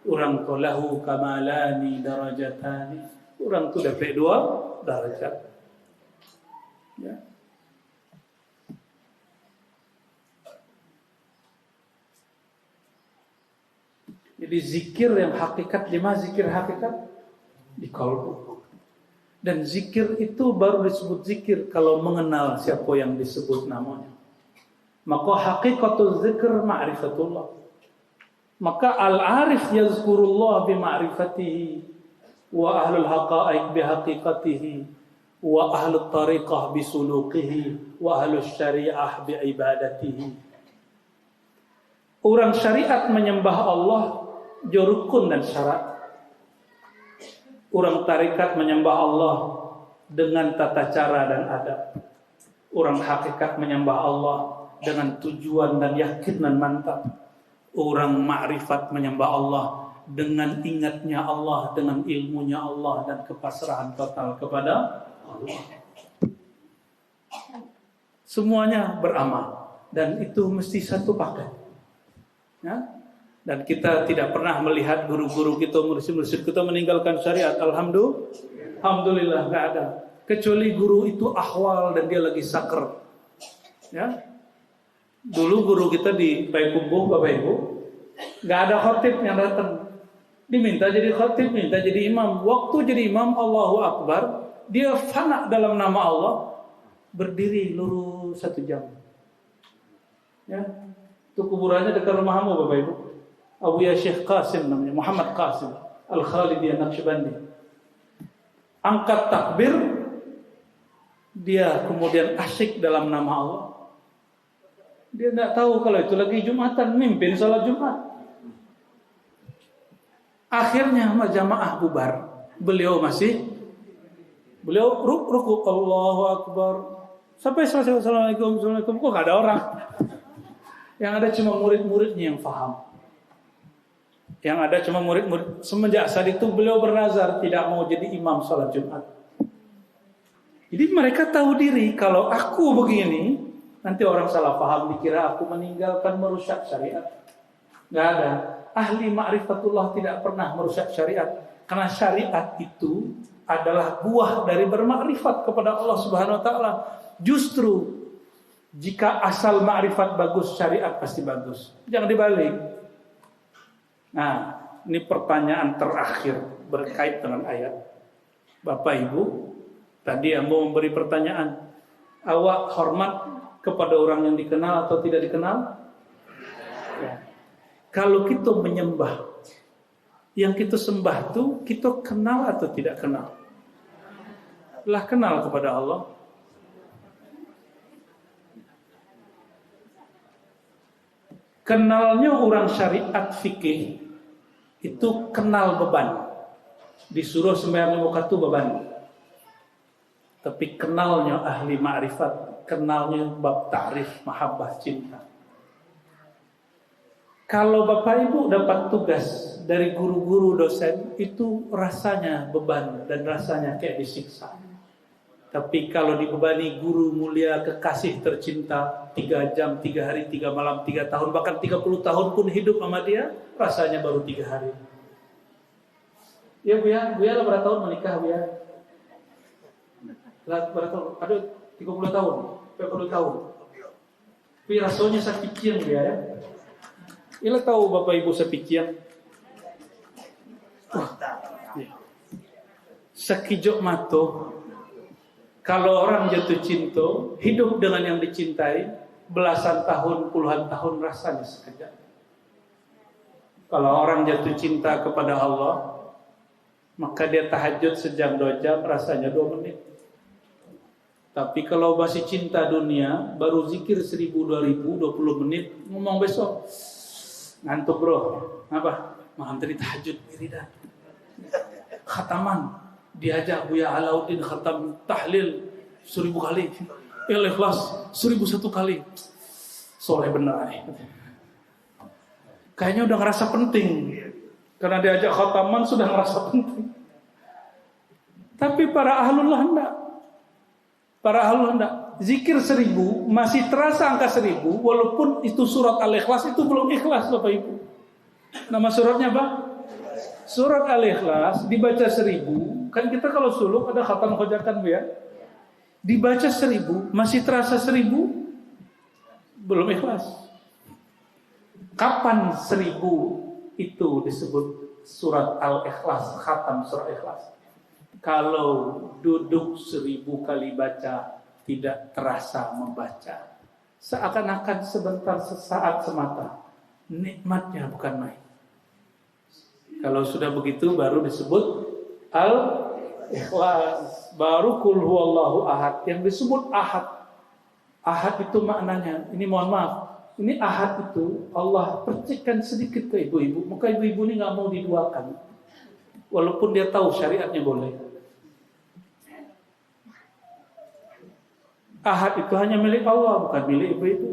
Orang tu lahu kamalani darajatani. Orang tu dapat 2 darajat. Ya. Jadi zikir yang hakikat, di mana zikir hakikat? Di qalbu. Dan zikir itu baru disebut zikir kalau mengenal siapa yang disebut namanya. Maka hakikatul zikr ma'rifatullah. Maka al-arif yazkurullah bima'rifatihi wa ahlul haqa'iq bihaqiqatihi wa ahlul tariqah bisuluqihi wa ahlul syariah biibadatihi. Orang syariat menyembah Allah rukun dan syarat. Orang tarekat menyembah Allah dengan tata cara dan adab. Orang hakikat menyembah Allah dengan tujuan dan yakin dan mantap. Orang ma'rifat menyembah Allah dengan ingatnya Allah, dengan ilmunya Allah dan kepasrahan total kepada Allah. Semuanya beramal dan itu mesti satu paket. Ya? Dan kita tidak pernah melihat guru-guru kita, murid-murid kita meninggalkan syariat. Alhamdulillah nggak ada. Kecuali guru itu ahwal dan dia lagi sakar. Ya. Dulu guru kita di Payakumbuh, Bapak Ibu, nggak ada khatib yang datang. Diminta jadi khatib, minta jadi imam. Waktu jadi imam, Allahu Akbar, dia fana dalam nama Allah, berdiri lurus 1 jam. Ya. Itu kuburannya dekat rumahmu, Bapak Ibu. Abu Ya Syekh Qasim namanya, Muhammad Qasim Al-Khalidi An-Naqsyabandi. Angkat takbir, dia kemudian asyik dalam nama Allah. Dia tidak tahu kalau itu lagi Jumatan, mimpin salat Jumat. Akhirnya jamaah bubar. Beliau ruku Allahu Akbar. Sampai selesai Assalamualaikum, Assalamualaikum. Kok gak ada orang? Yang ada cuma murid-muridnya yang faham. Yang ada cuma murid-murid. Semenjak saat itu beliau bernazar tidak mau jadi imam salat Jumat. Jadi mereka tahu diri, kalau aku begini, nanti orang salah paham, dikira aku meninggalkan merusak syariat. Gak ada. Ahli ma'rifatullah tidak pernah merusak syariat. Karena syariat itu adalah buah dari bermakrifat kepada Allah Subhanahu Wa Taala. Justru jika asal ma'rifat bagus, syariat pasti bagus. Jangan dibalik. Nah, ini pertanyaan terakhir berkait dengan ayat. Bapak Ibu, tadi Ambo memberi pertanyaan. Awak hormat kepada orang yang dikenal atau tidak dikenal? Ya. Kalau kita menyembah, yang kita sembah itu kita kenal atau tidak kenal? Lah kenal kepada Allah. Kenalnya orang syariat fikih itu kenal beban. Disuruh sembahyang 5 waktu beban. Tapi kenalnya ahli ma'rifat, kenalnya bab ta'rif, mahabbah, cinta. Kalau Bapak Ibu dapat tugas dari guru-guru dosen, itu rasanya beban dan rasanya kayak disiksa. Tapi kalau dibebani guru mulia kekasih tercinta 3 jam, 3 hari, 3 malam, 3 tahun, bahkan 30 tahun pun hidup sama dia, rasanya baru 3 hari. Ya Bu ya lah berapa tahun menikah Bu ya? Lah berapa tahun? Aduh 30 tahun, 40 tahun. Tapi rasanya sakit cian dia ya. Ila tahu Bapak Ibu sepician. Sekijok mato. Kalau orang jatuh cinta, hidup dengan yang dicintai, belasan tahun, puluhan tahun rasanya sekejap. Kalau orang jatuh cinta kepada Allah, maka dia tahajud sejam 2 jam, rasanya 2 menit. Tapi kalau masih cinta dunia, baru zikir 1000, 2000, 20 menit, ngomong besok. Ngantuk bro, apa? Malam tadi tahajud, wiridan, khataman, diajak Buya Alauddin khatam tahlil 1000 kali, Ikhlas 1001 kali, soleh benar. Kayaknya udah ngerasa penting, karena diajak khataman sudah ngerasa penting. Tapi para ahlullah enggak. Para ahlullah enggak. Zikir 1000 masih terasa angka 1000 walaupun itu surat Al-Ikhlas itu belum ikhlas Bapak Ibu. Nama suratnya apa? Surat Al-Ikhlas dibaca 1000. Kan kita kalau suluk ada khatam khojakan Bu ya. Dibaca 1000 masih terasa 1000 belum ikhlas. Kapan 1000 itu disebut surat Al-Ikhlas, khatam surat Ikhlas? Kalau duduk 1000 kali baca tidak terasa membaca, seakan-akan sebentar, sesaat semata. Nikmatnya bukan main. Kalau sudah begitu baru disebut Al-Ikhlas, baru Qul huwallahu ahad. Yang disebut ahad, ahad itu maknanya, ini mohon maaf, Ini ahad itu Allah percikkan sedikit ke ibu-ibu, maka ibu-ibu ini nggak mau diduakan, walaupun dia tahu syariatnya boleh. Ahad itu hanya milik Allah, bukan milik ibu-ibu.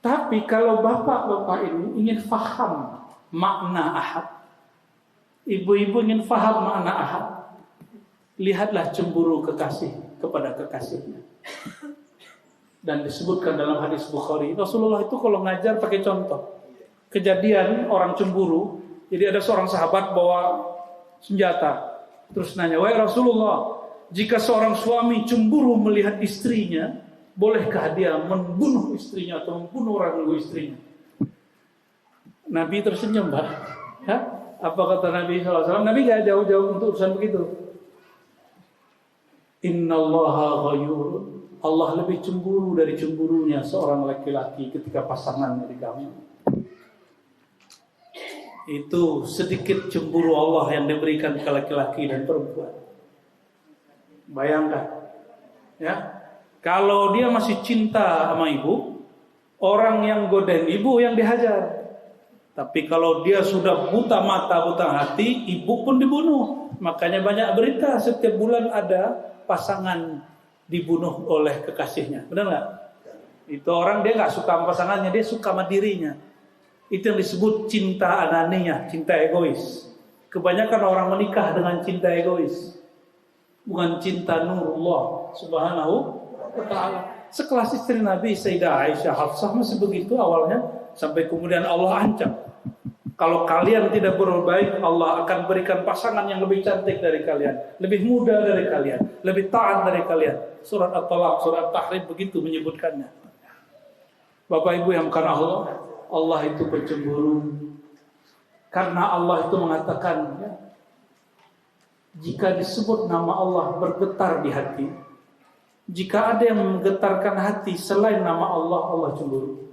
Tapi kalau bapak-bapak ini ingin faham makna ahad, ibu-ibu ingin faham makna ahad, lihatlah cemburu kekasih kepada kekasihnya. Dan disebutkan dalam hadis Bukhari, Rasulullah itu kalau ngajar pakai contoh. Kejadian orang cemburu, jadi ada seorang sahabat bawa senjata, terus nanya, "Wahai Rasulullah, jika seorang suami cemburu melihat istrinya, bolehkah dia membunuh istrinya atau membunuh orang istrinya?" Nabi tersenyum, Pak. Ya? Apa kata Nabi SAW? Nabi gak jauh-jauh untuk urusan begitu. Innallaha ghayurun. Allah lebih cemburu dari cemburunya seorang laki-laki ketika pasangannya diganggu. Itu sedikit cemburu Allah yang diberikan ke laki-laki dan perempuan. Bayangkan, ya, kalau dia masih cinta sama ibu, orang yang godain ibu yang dihajar. Tapi kalau dia sudah buta mata, buta hati, ibu pun dibunuh. Makanya banyak berita setiap bulan ada pasangan dibunuh oleh kekasihnya. Benar nggak? Itu orang dia nggak suka sama pasangannya, dia suka sama dirinya. Itu yang disebut cinta ananiyah, cinta egois. Kebanyakan orang menikah dengan cinta egois, bukan cinta nurullah subhanahu wa ta'ala. Sekelas istri Nabi Sayyidah Aisyah Hafsah masih begitu awalnya, sampai kemudian Allah ancam, kalau kalian tidak berbuat baik, Allah akan berikan pasangan yang lebih cantik dari kalian, lebih muda dari kalian, lebih taat dari kalian. Surat At-Talaq, surat Tahrim begitu menyebutkannya. Bapak Ibu yang bukan Allah, Allah itu pencemburu. Karena Allah itu mengatakan, ya, jika disebut nama Allah bergetar di hati, jika ada yang menggetarkan hati selain nama Allah, Allah cemburu.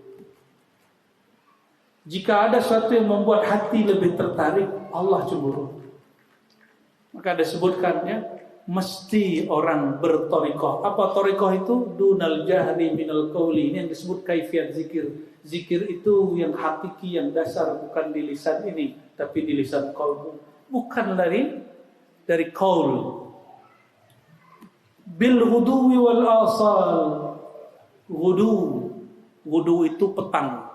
Jika ada sesuatu yang membuat hati lebih tertarik, Allah cemburu. Maka disebutkan, ya, mesti orang bertorikoh. Apa torikoh itu? Dunal jahri minal qawli. Ini yang disebut kaifiat zikir. Zikir itu yang hakiki, yang dasar, bukan di lisan ini, tapi di lisan qalbu. Bukan dari qaul. Bil ghuduwi wal asal. Ghudu itu petang.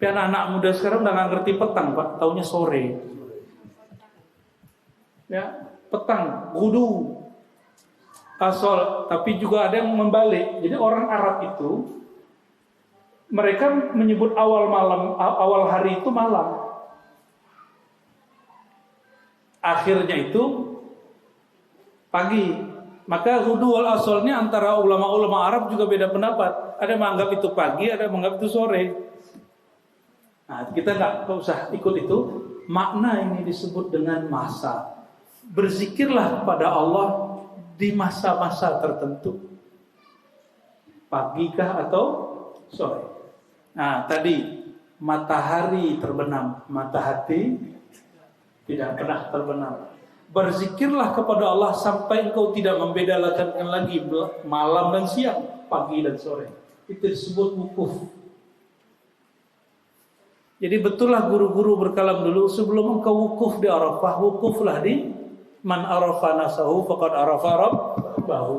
Tapi anak-anak muda sekarang udah nggak ngerti petang, Pak. Taunya sore. Ya, petang, ghudu, asal. Tapi juga ada yang membalik. Jadi orang Arab itu, mereka menyebut awal hari itu malam. Akhirnya itu pagi. Maka ghudu wal asalnya antara ulama-ulama Arab juga beda pendapat. Ada yang menganggap itu pagi, ada yang menganggap itu sore. Nah, kita nggak usah ikut itu. Makna ini disebut dengan masa. Berzikirlah kepada Allah di masa-masa tertentu. Pagikah atau sore? Nah, tadi matahari terbenam, mata hati tidak pernah terbenam. Berzikirlah kepada Allah sampai engkau tidak membedakan lagi malam dan siang, pagi dan sore. Itu disebut wukuf. Jadi betullah guru-guru berkalam dulu, sebelum engkau wukuf di Arafah, wukuflah di man arafa nasahu faqad arafa rabbahu.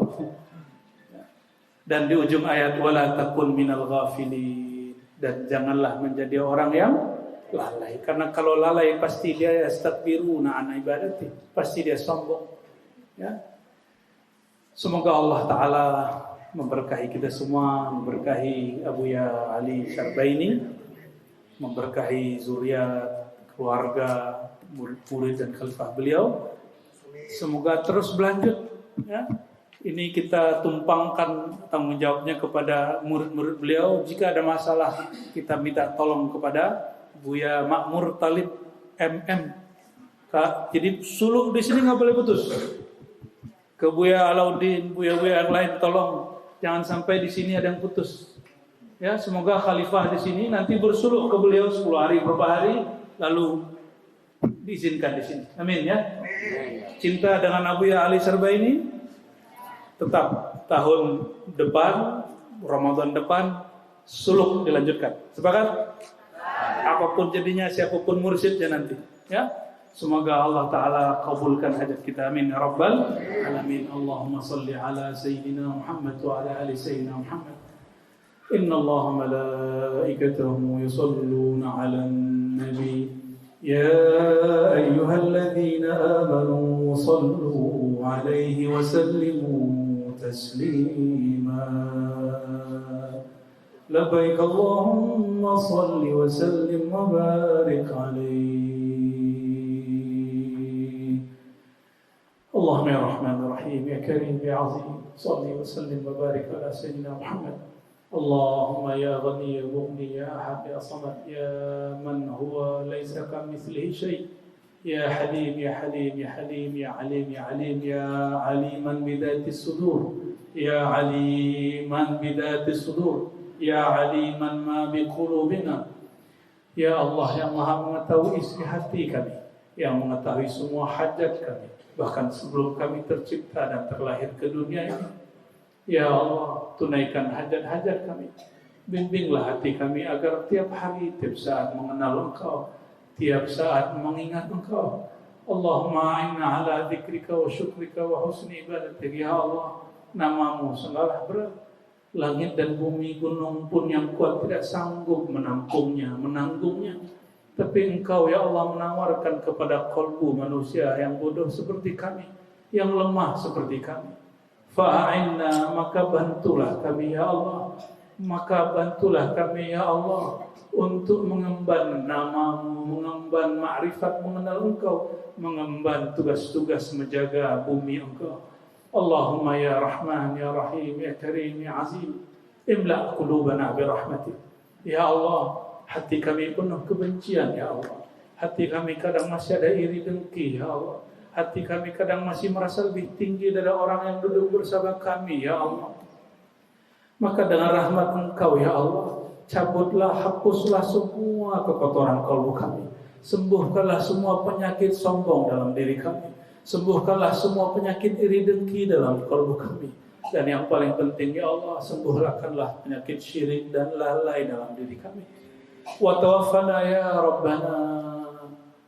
Dan di ujung ayat wala takun minal ghafilin, dan janganlah menjadi orang yang lalai. Karena kalau lalai pasti dia yastakbiruna an ibadati, pasti dia sombong. Ya. Semoga Allah Ta'ala memberkahi kita semua, memberkahi Abuya Ali Syarbaini, memberkahi zuriat, keluarga, murid-murid dan khalifah beliau. Semoga terus berlanjut, ya. Ini kita tumpangkan tanggung jawabnya kepada murid-murid beliau. Jika ada masalah, kita minta tolong kepada Buya Makmur Talib MM. Jadi suluk di sini nggak boleh putus. Ke Buya Alauddin, Buya-buya yang lain, tolong jangan sampai di sini ada yang putus. Ya, semoga khalifah di sini nanti bersuluk ke beliau 10 hari berapa hari, lalu diizinkan di sini. Amin, ya. Cinta dengan Abuya Ali Syarbaini tetap tahun depan Ramadan depan suluk dilanjutkan. Sepakat? Apapun jadinya, siapapun mursyidnya nanti, ya. Semoga Allah Ta'ala kabulkan hajat kita. Amin ya Rabbal Alamin. Allahumma salli ala Sayyidina Muhammad wa ala ali Sayyidina Muhammad. Inna Allah malaikatahu yusalluna ala nabi. Ya ayyuhalladzina amanu sallu alaihi wa sallimu taslima. Labbaik Allahumma salli wa sallim wa barik alaihi. Allahumma ya Rahman ya Rahim ya Karim ya Azim salli wa sallim wa barik ala Sayyidina Muhammad. Allahumma ya Ghani ya Mughni ya Ahad ya Samad ya man huwa laysa kamithlihi shay. Ya Halim ya Halim ya Halim ya Alim ya Alim ya Aliman bidati sudur. Ya Aliman bidati sudur. Ya aliman ma biqulubina. Ya Allah yang maha mengetahui isi hati kami, yang mengetahui semua hajat kami, bahkan sebelum kami tercipta dan terlahir ke dunia ini. Ya Allah, tunaikan hajat-hajat kami. Bimbinglah hati kami agar tiap hari, tiap saat mengenal Engkau, tiap saat mengingat Engkau. Allahumma a'inna ala dzikrika wa syukrika wa husni ibadatik. Ya Allah, namamu sungguhlah berat. Langit dan bumi, gunung pun yang kuat tidak sanggup menampungnya, menanggungnya. Tapi Engkau ya Allah menawarkan kepada kalbu manusia yang bodoh seperti kami, yang lemah seperti kami. Fa'inna, maka bantulah kami ya Allah. Maka bantulah kami ya Allah untuk mengemban namamu, mengemban ma'rifat mengenal Engkau, mengemban tugas-tugas menjaga bumi Engkau. Allahumma ya Rahman ya Rahim ya Karim ya Azim, imla' qulubana bi rahmatik. Ya Allah, hati kami penuh kebencian ya Allah. Hati kami kadang masih ada iri dengki ya Allah. Hati kami kadang masih merasa lebih tinggi dari orang yang duduk bersama kami ya Allah. Maka dengan rahmat Engkau ya Allah, cabutlah, hapuslah semua kekotoran kalbu kami. Sembuhkanlah semua penyakit sombong dalam diri kami. Sembuhkanlah semua penyakit iri dengki dalam kalbu kami. Dan yang paling penting ya Allah, sembuhkanlah penyakit syirik dan lalai dalam diri kami. Wa tawaffana ya Rabbana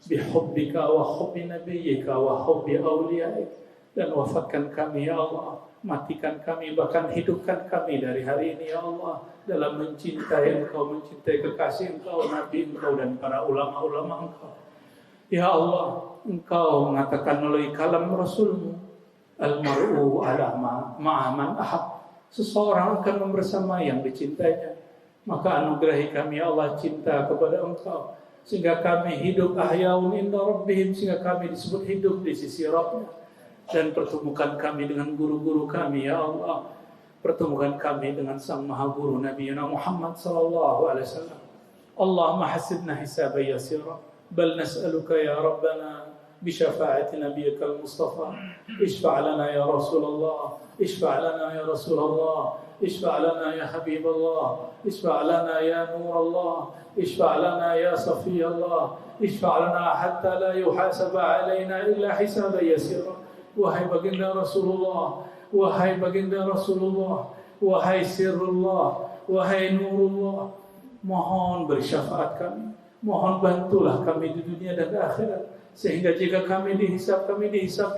bihubbika wa hubbi nabiyyika wa hubbi awliyaik. Dan wafatkan kami ya Allah, matikan kami, bahkan hidupkan kami dari hari ini ya Allah, dalam mencintai Engkau, mencintai kekasih Engkau, Nabi Engkau dan para ulama-ulama Engkau. Ya Allah, Engkau mengatakan melalui kalam Rasul-Mu, al-mar'u ala ma'aman ahab. Seseorang akan membersamai yang dicintainya. Maka anugerahi kami ya Allah cinta kepada Engkau, sehingga kami hidup ahyaun inda rabbihim, sehingga kami disebut hidup di sisi Rabbnya. Dan pertemukan kami dengan guru-guru kami ya Allah. Pertemukan kami dengan sang maha guru Nabi Muhammad sallallahu alaihi wasallam. Allahumma hasibna hisaban yasira. بل نسألك يا ربنا بشفاعة نبيك المصطفى اشفع لنا يا رسول الله، اشفع لنا يا رسول الله، اشفع لنا يا حبيب الله، اشفع لنا يا نور الله، اشفع لنا يا صفي الله، اشفع لنا حتى لا يحاسب علينا إلا حسابا يسيرا. Wahai baginda Rasulullah, wahai baginda Rasulullah, wahai sirrullah, wahai nurullah, mohon beri syafaat kami. Mohon bantulah kami di dunia dan akhirat, sehingga jika kami dihisab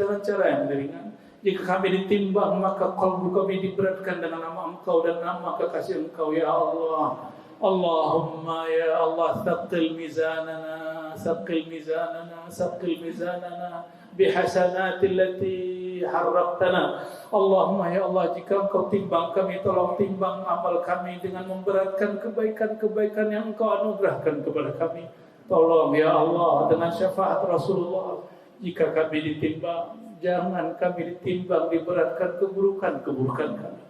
dengan cara yang ringan. Jika kami ditimbang, maka kalbu kami diberatkan dengan nama Engkau dan nama kekasih Engkau ya Allah. Allahumma ya Allah, thaqqil mizanana, thaqqil mizanana, thaqqil mizanana bihasanatil lati harraqtana. Allahumma ya Allah, jika Engkau timbang kami, tolong timbang amal kami dengan memberatkan kebaikan-kebaikan yang Engkau anugerahkan kepada kami. Tolong ya Allah, dengan syafaat Rasulullah, jika kami ditimbang, jangan kami ditimbang diberatkan keburukan-keburukan kami.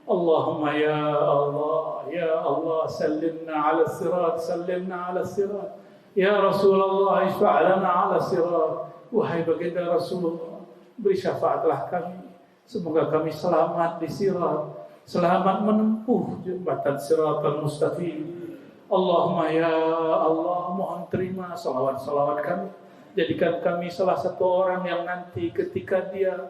Allahumma ya Allah, sallimna ala sirat, sallimna ala sirat. Ya Rasulullah, isfa'lana ala sirat. Wahai baginda Rasulullah, beri syafaatlah kami. Semoga kami selamat di sirat, selamat menempuh jembatan siratal mustaqim. Allahumma ya Allah, mohon terima salawat-salawat kami. Jadikan kami salah satu orang yang nanti ketika dia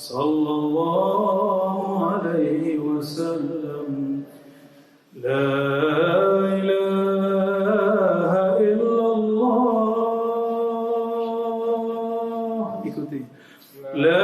sallallahu alaihi wasallam. La ilaha illallah. Ikuti. La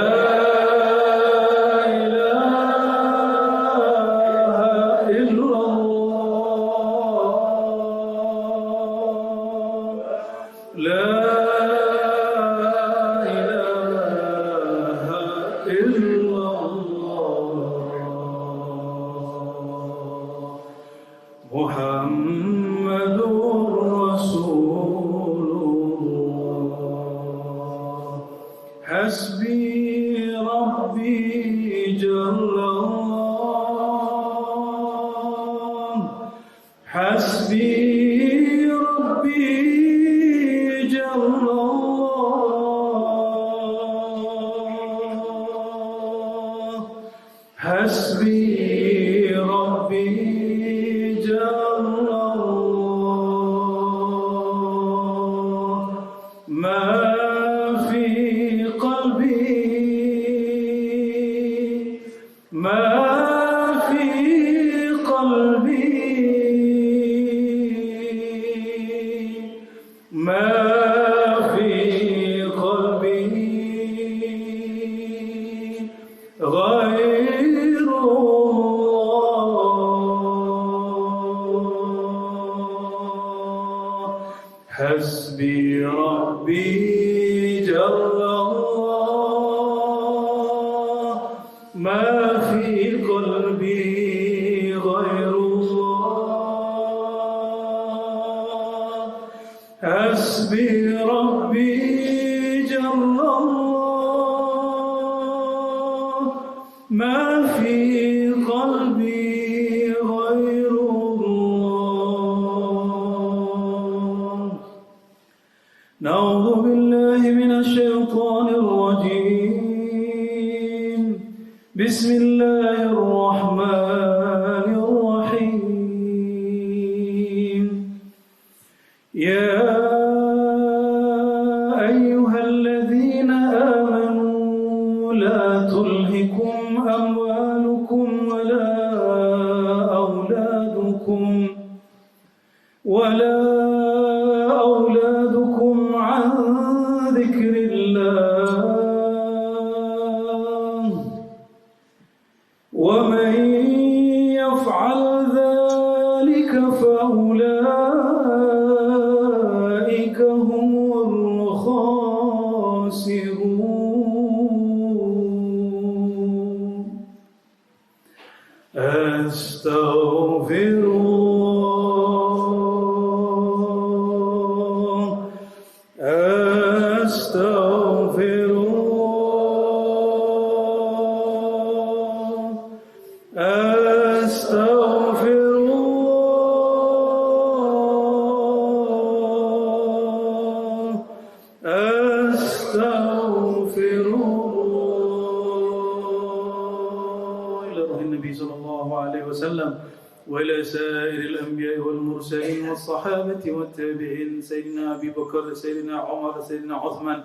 سيدنا أبي بكر سيدنا عمر سيدنا عثمان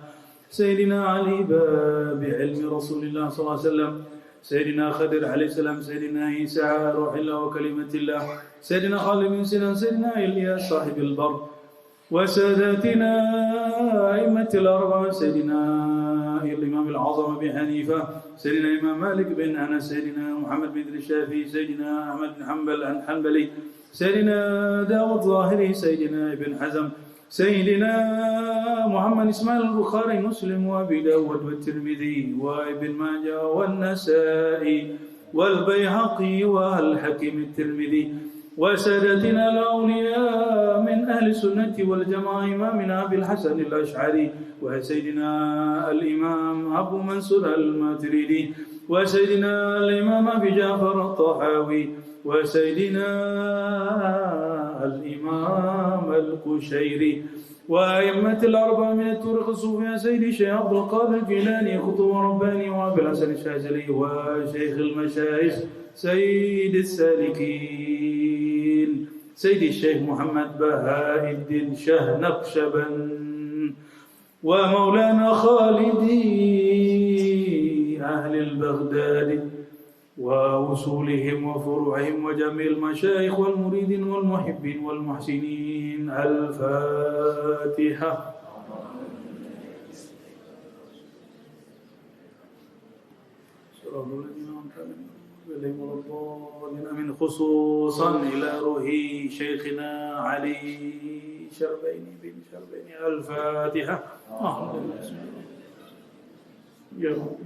سيدنا علي باب علم رسول الله صلى الله عليه وسلم سيدنا خضر عليه السلام سيدنا عيسى روح الله وكلمة الله سيدنا خالد بن سنان سيدنا إلياس صاحب البر وساداتنا أئمة الأربعة سيدنا الإمام الأعظم أبي حنيفة سيدنا الإمام مالك بن أنس سيدنا محمد بن الشافعي سيدنا أحمد بن حنبل الحنبلي سيدنا داود الظاهري سيدنا ابن حزم سيدنا محمد إسماعيل البخاري مسلم وأبي داود والترمذي وابن ماجه والنسائي والبيهقي والحكيم الترمذي وسادتنا الأولياء من أهل السنة والجماعة إمامنا أبي الحسن الأشعري وسيدنا الإمام أبو منصور الماتريدي وسيدنا الإمام أبي جعفر الطحاوي وسيدنا الإمام القشيري وأئمة الأربعة من الطرق الصوفية سيدي شيخ عبد القادر الجيلاني خطوة رباني وأبي الحسن الشاذلي وشيخ المشايخ سيد السالكين سيدي الشيخ محمد بهاء الدين شاه نقشبند ومولانا خالدي أهل البغداد ووصولهم وفروعهم وجميع المشايخ والمريدين والمحبين والمحسنين. الفاتحة. من خصوصا إلى روح شيخنا علي شربيني بن شربيني. الفاتحة. يا رب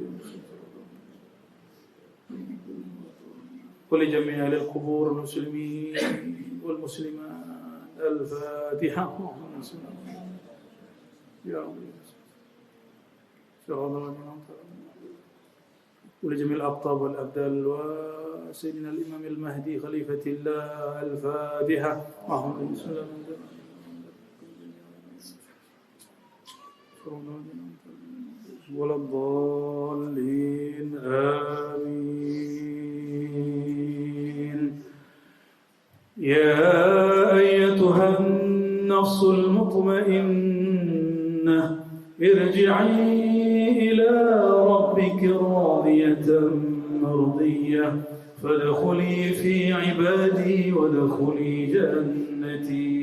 ولجميع القبور المسلمين والمسلمات. الفاتحة. يا رب ولجميع الأبطال والأبدال وسيدنا الإمام المهدي خليفة الله. الفاتحة. اللهم صل على ولا الضالين. آمين. يا أيتها النفس المطمئنة ارجعي إلى ربك راضية مرضية فادخلي في عبادي وادخلي جنتي.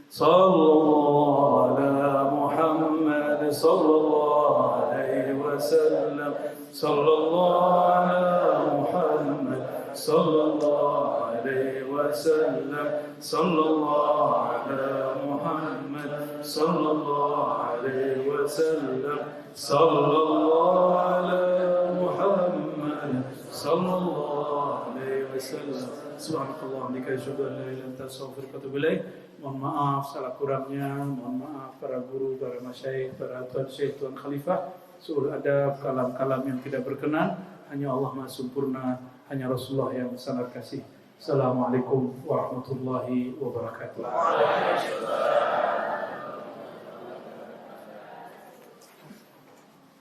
صلى الله على محمد صلى الله عليه وسلم. صلى الله على محمد صلى الله عليه وسلم. صلى الله على محمد صلى الله عليه وسلم. صلى الله على محمد صلى الله عليه وسلم. Subhanakallahumma asyhadu an la ilaha illa anta astaghfiruka wa atubu ilaik. Mohon maaf salah kurangnya, mohon maaf para guru, para masyayikh, para tuan syekh, tuan khalifah, seluruh adab, kalam-kalam yang tidak berkenan. Hanya Allah Maha Sempurna, hanya Rasulullah yang sangat kasih. Assalamualaikum warahmatullahi wabarakatuh.